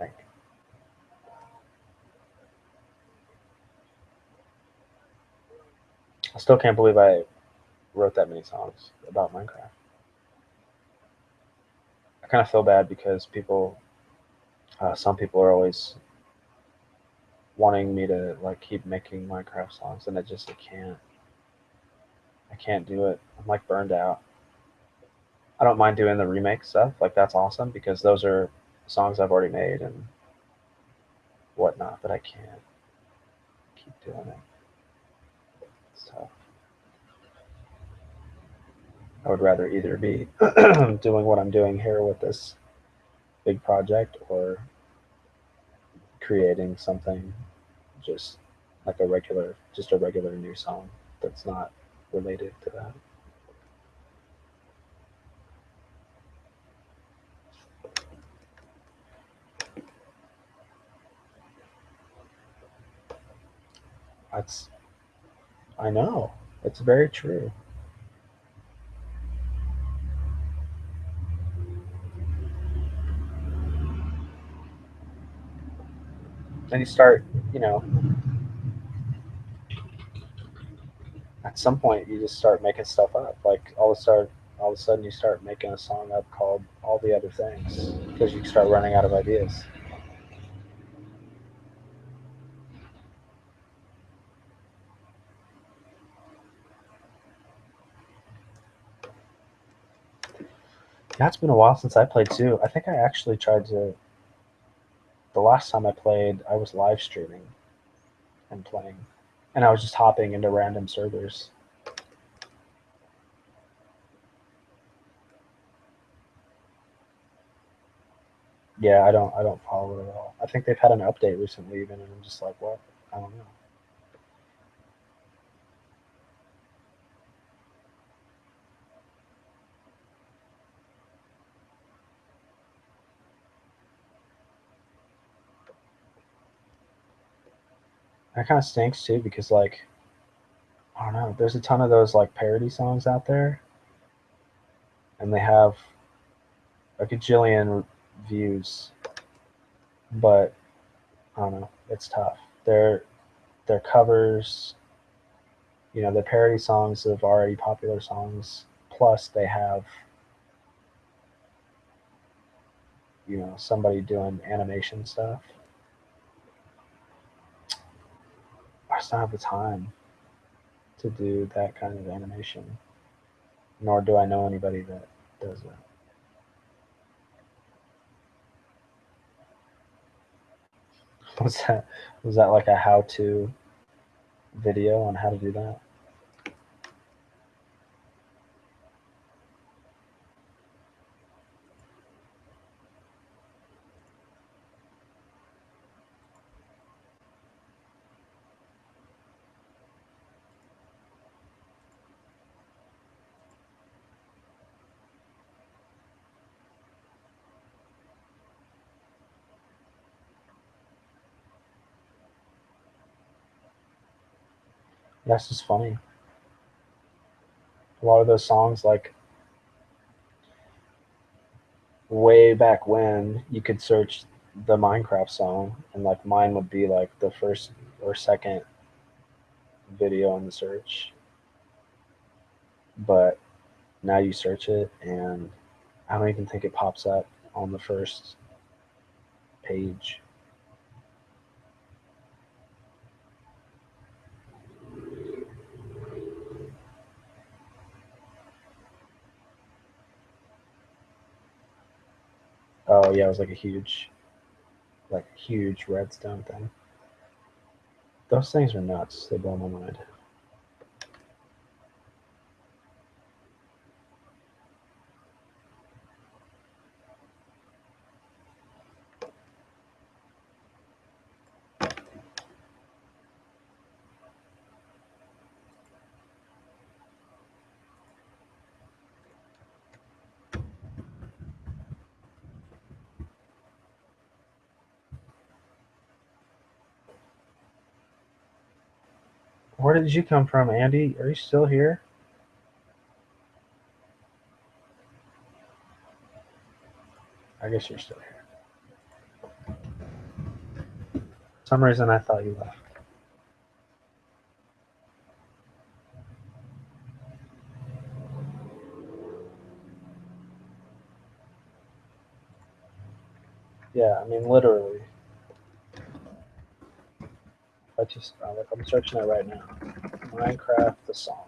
I think. I still can't believe I wrote that many songs about Minecraft. I kind of feel bad because some people are always wanting me to like keep making Minecraft songs, and I can't. I can't do it. I'm like burned out. I don't mind doing the remake stuff. Like that's awesome because those are songs I've already made and whatnot, but I can't keep doing it. So I would rather either be doing what I'm doing here with this big project or creating something just like just a regular new song that's not related to that. That's, I know, it's very true. Then you start, you know, at some point you just start making stuff up. Like all of a sudden you start making a song up called All the Other Things because you start running out of ideas. Yeah, it's been a while since I played too. I think I actually tried to. The last time I played, I was live streaming and playing, and I was just hopping into random servers. Yeah, I don't follow it at all. I think they've had an update recently, even, and I'm just like, what? I don't know. That kind of stinks too, because like, I don't know. There's a ton of those like parody songs out there, and they have a gajillion views, but I don't know. It's tough. They're covers. They're parody songs of already popular songs. Plus, they have somebody doing animation stuff. I just don't have the time to do that kind of animation, nor do I know anybody that does it. Was that like a how-to video on how to do that? That's just funny. A lot of those songs, like way back when, you could search the Minecraft song, and like mine would be like the first or second video on the search. But now you search it, and I don't even think it pops up on the first page. Oh yeah, it was like a huge redstone thing. Those things are nuts. They blow my mind. Where did you come from, Andy? Are you still here? I guess you're still here. For some reason, I thought you left. Yeah, I mean, literally. I'm searching it right now. Minecraft the song.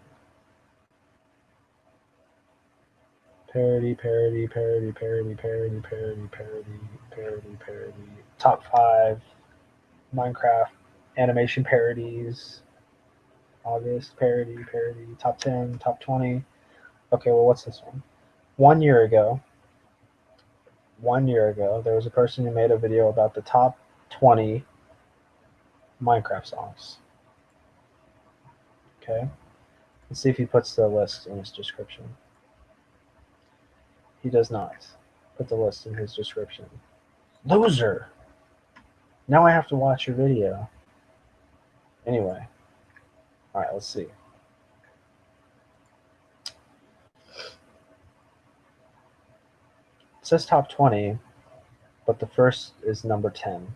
Parody. Top 5 Minecraft animation parodies. August parody. Top 10, top 20. Okay, well, what's this one? 1 year ago, there was a person who made a video about the top 20 Minecraft songs. Okay, let's see if he puts the list in his description. He does not put the list in his description. Loser! Now I have to watch your video. Anyway, alright, let's see. It says top 20, but the first is number 10.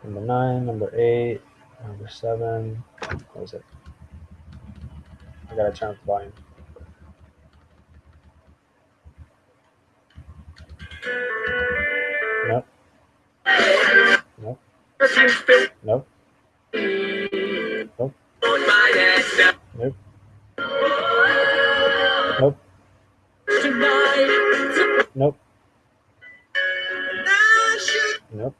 Number 9, number 8, number 7. What was it? I gotta turn up the volume. Nope. Nope. Nope. Nope. Nope. Nope. Nope. Nope.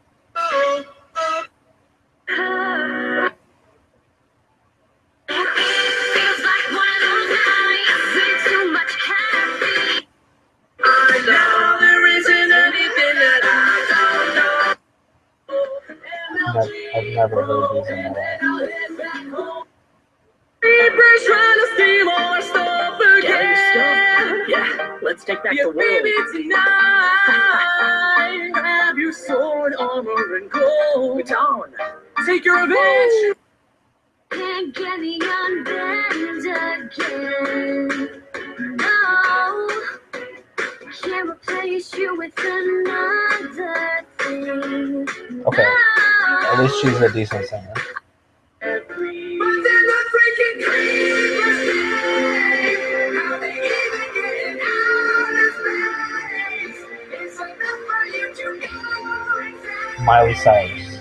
I've never heard these in my life. Yeah, let's take back the world. Baby, tonight, have your sword, armor, and gold. Down. Take your revenge. Can't get me on bed again. No. Can't replace you with another thing. Okay, at least she's a decent singer. But they're not freaking crazy. How they even getting out of space? It's enough for you to go insane. Miley Cyrus.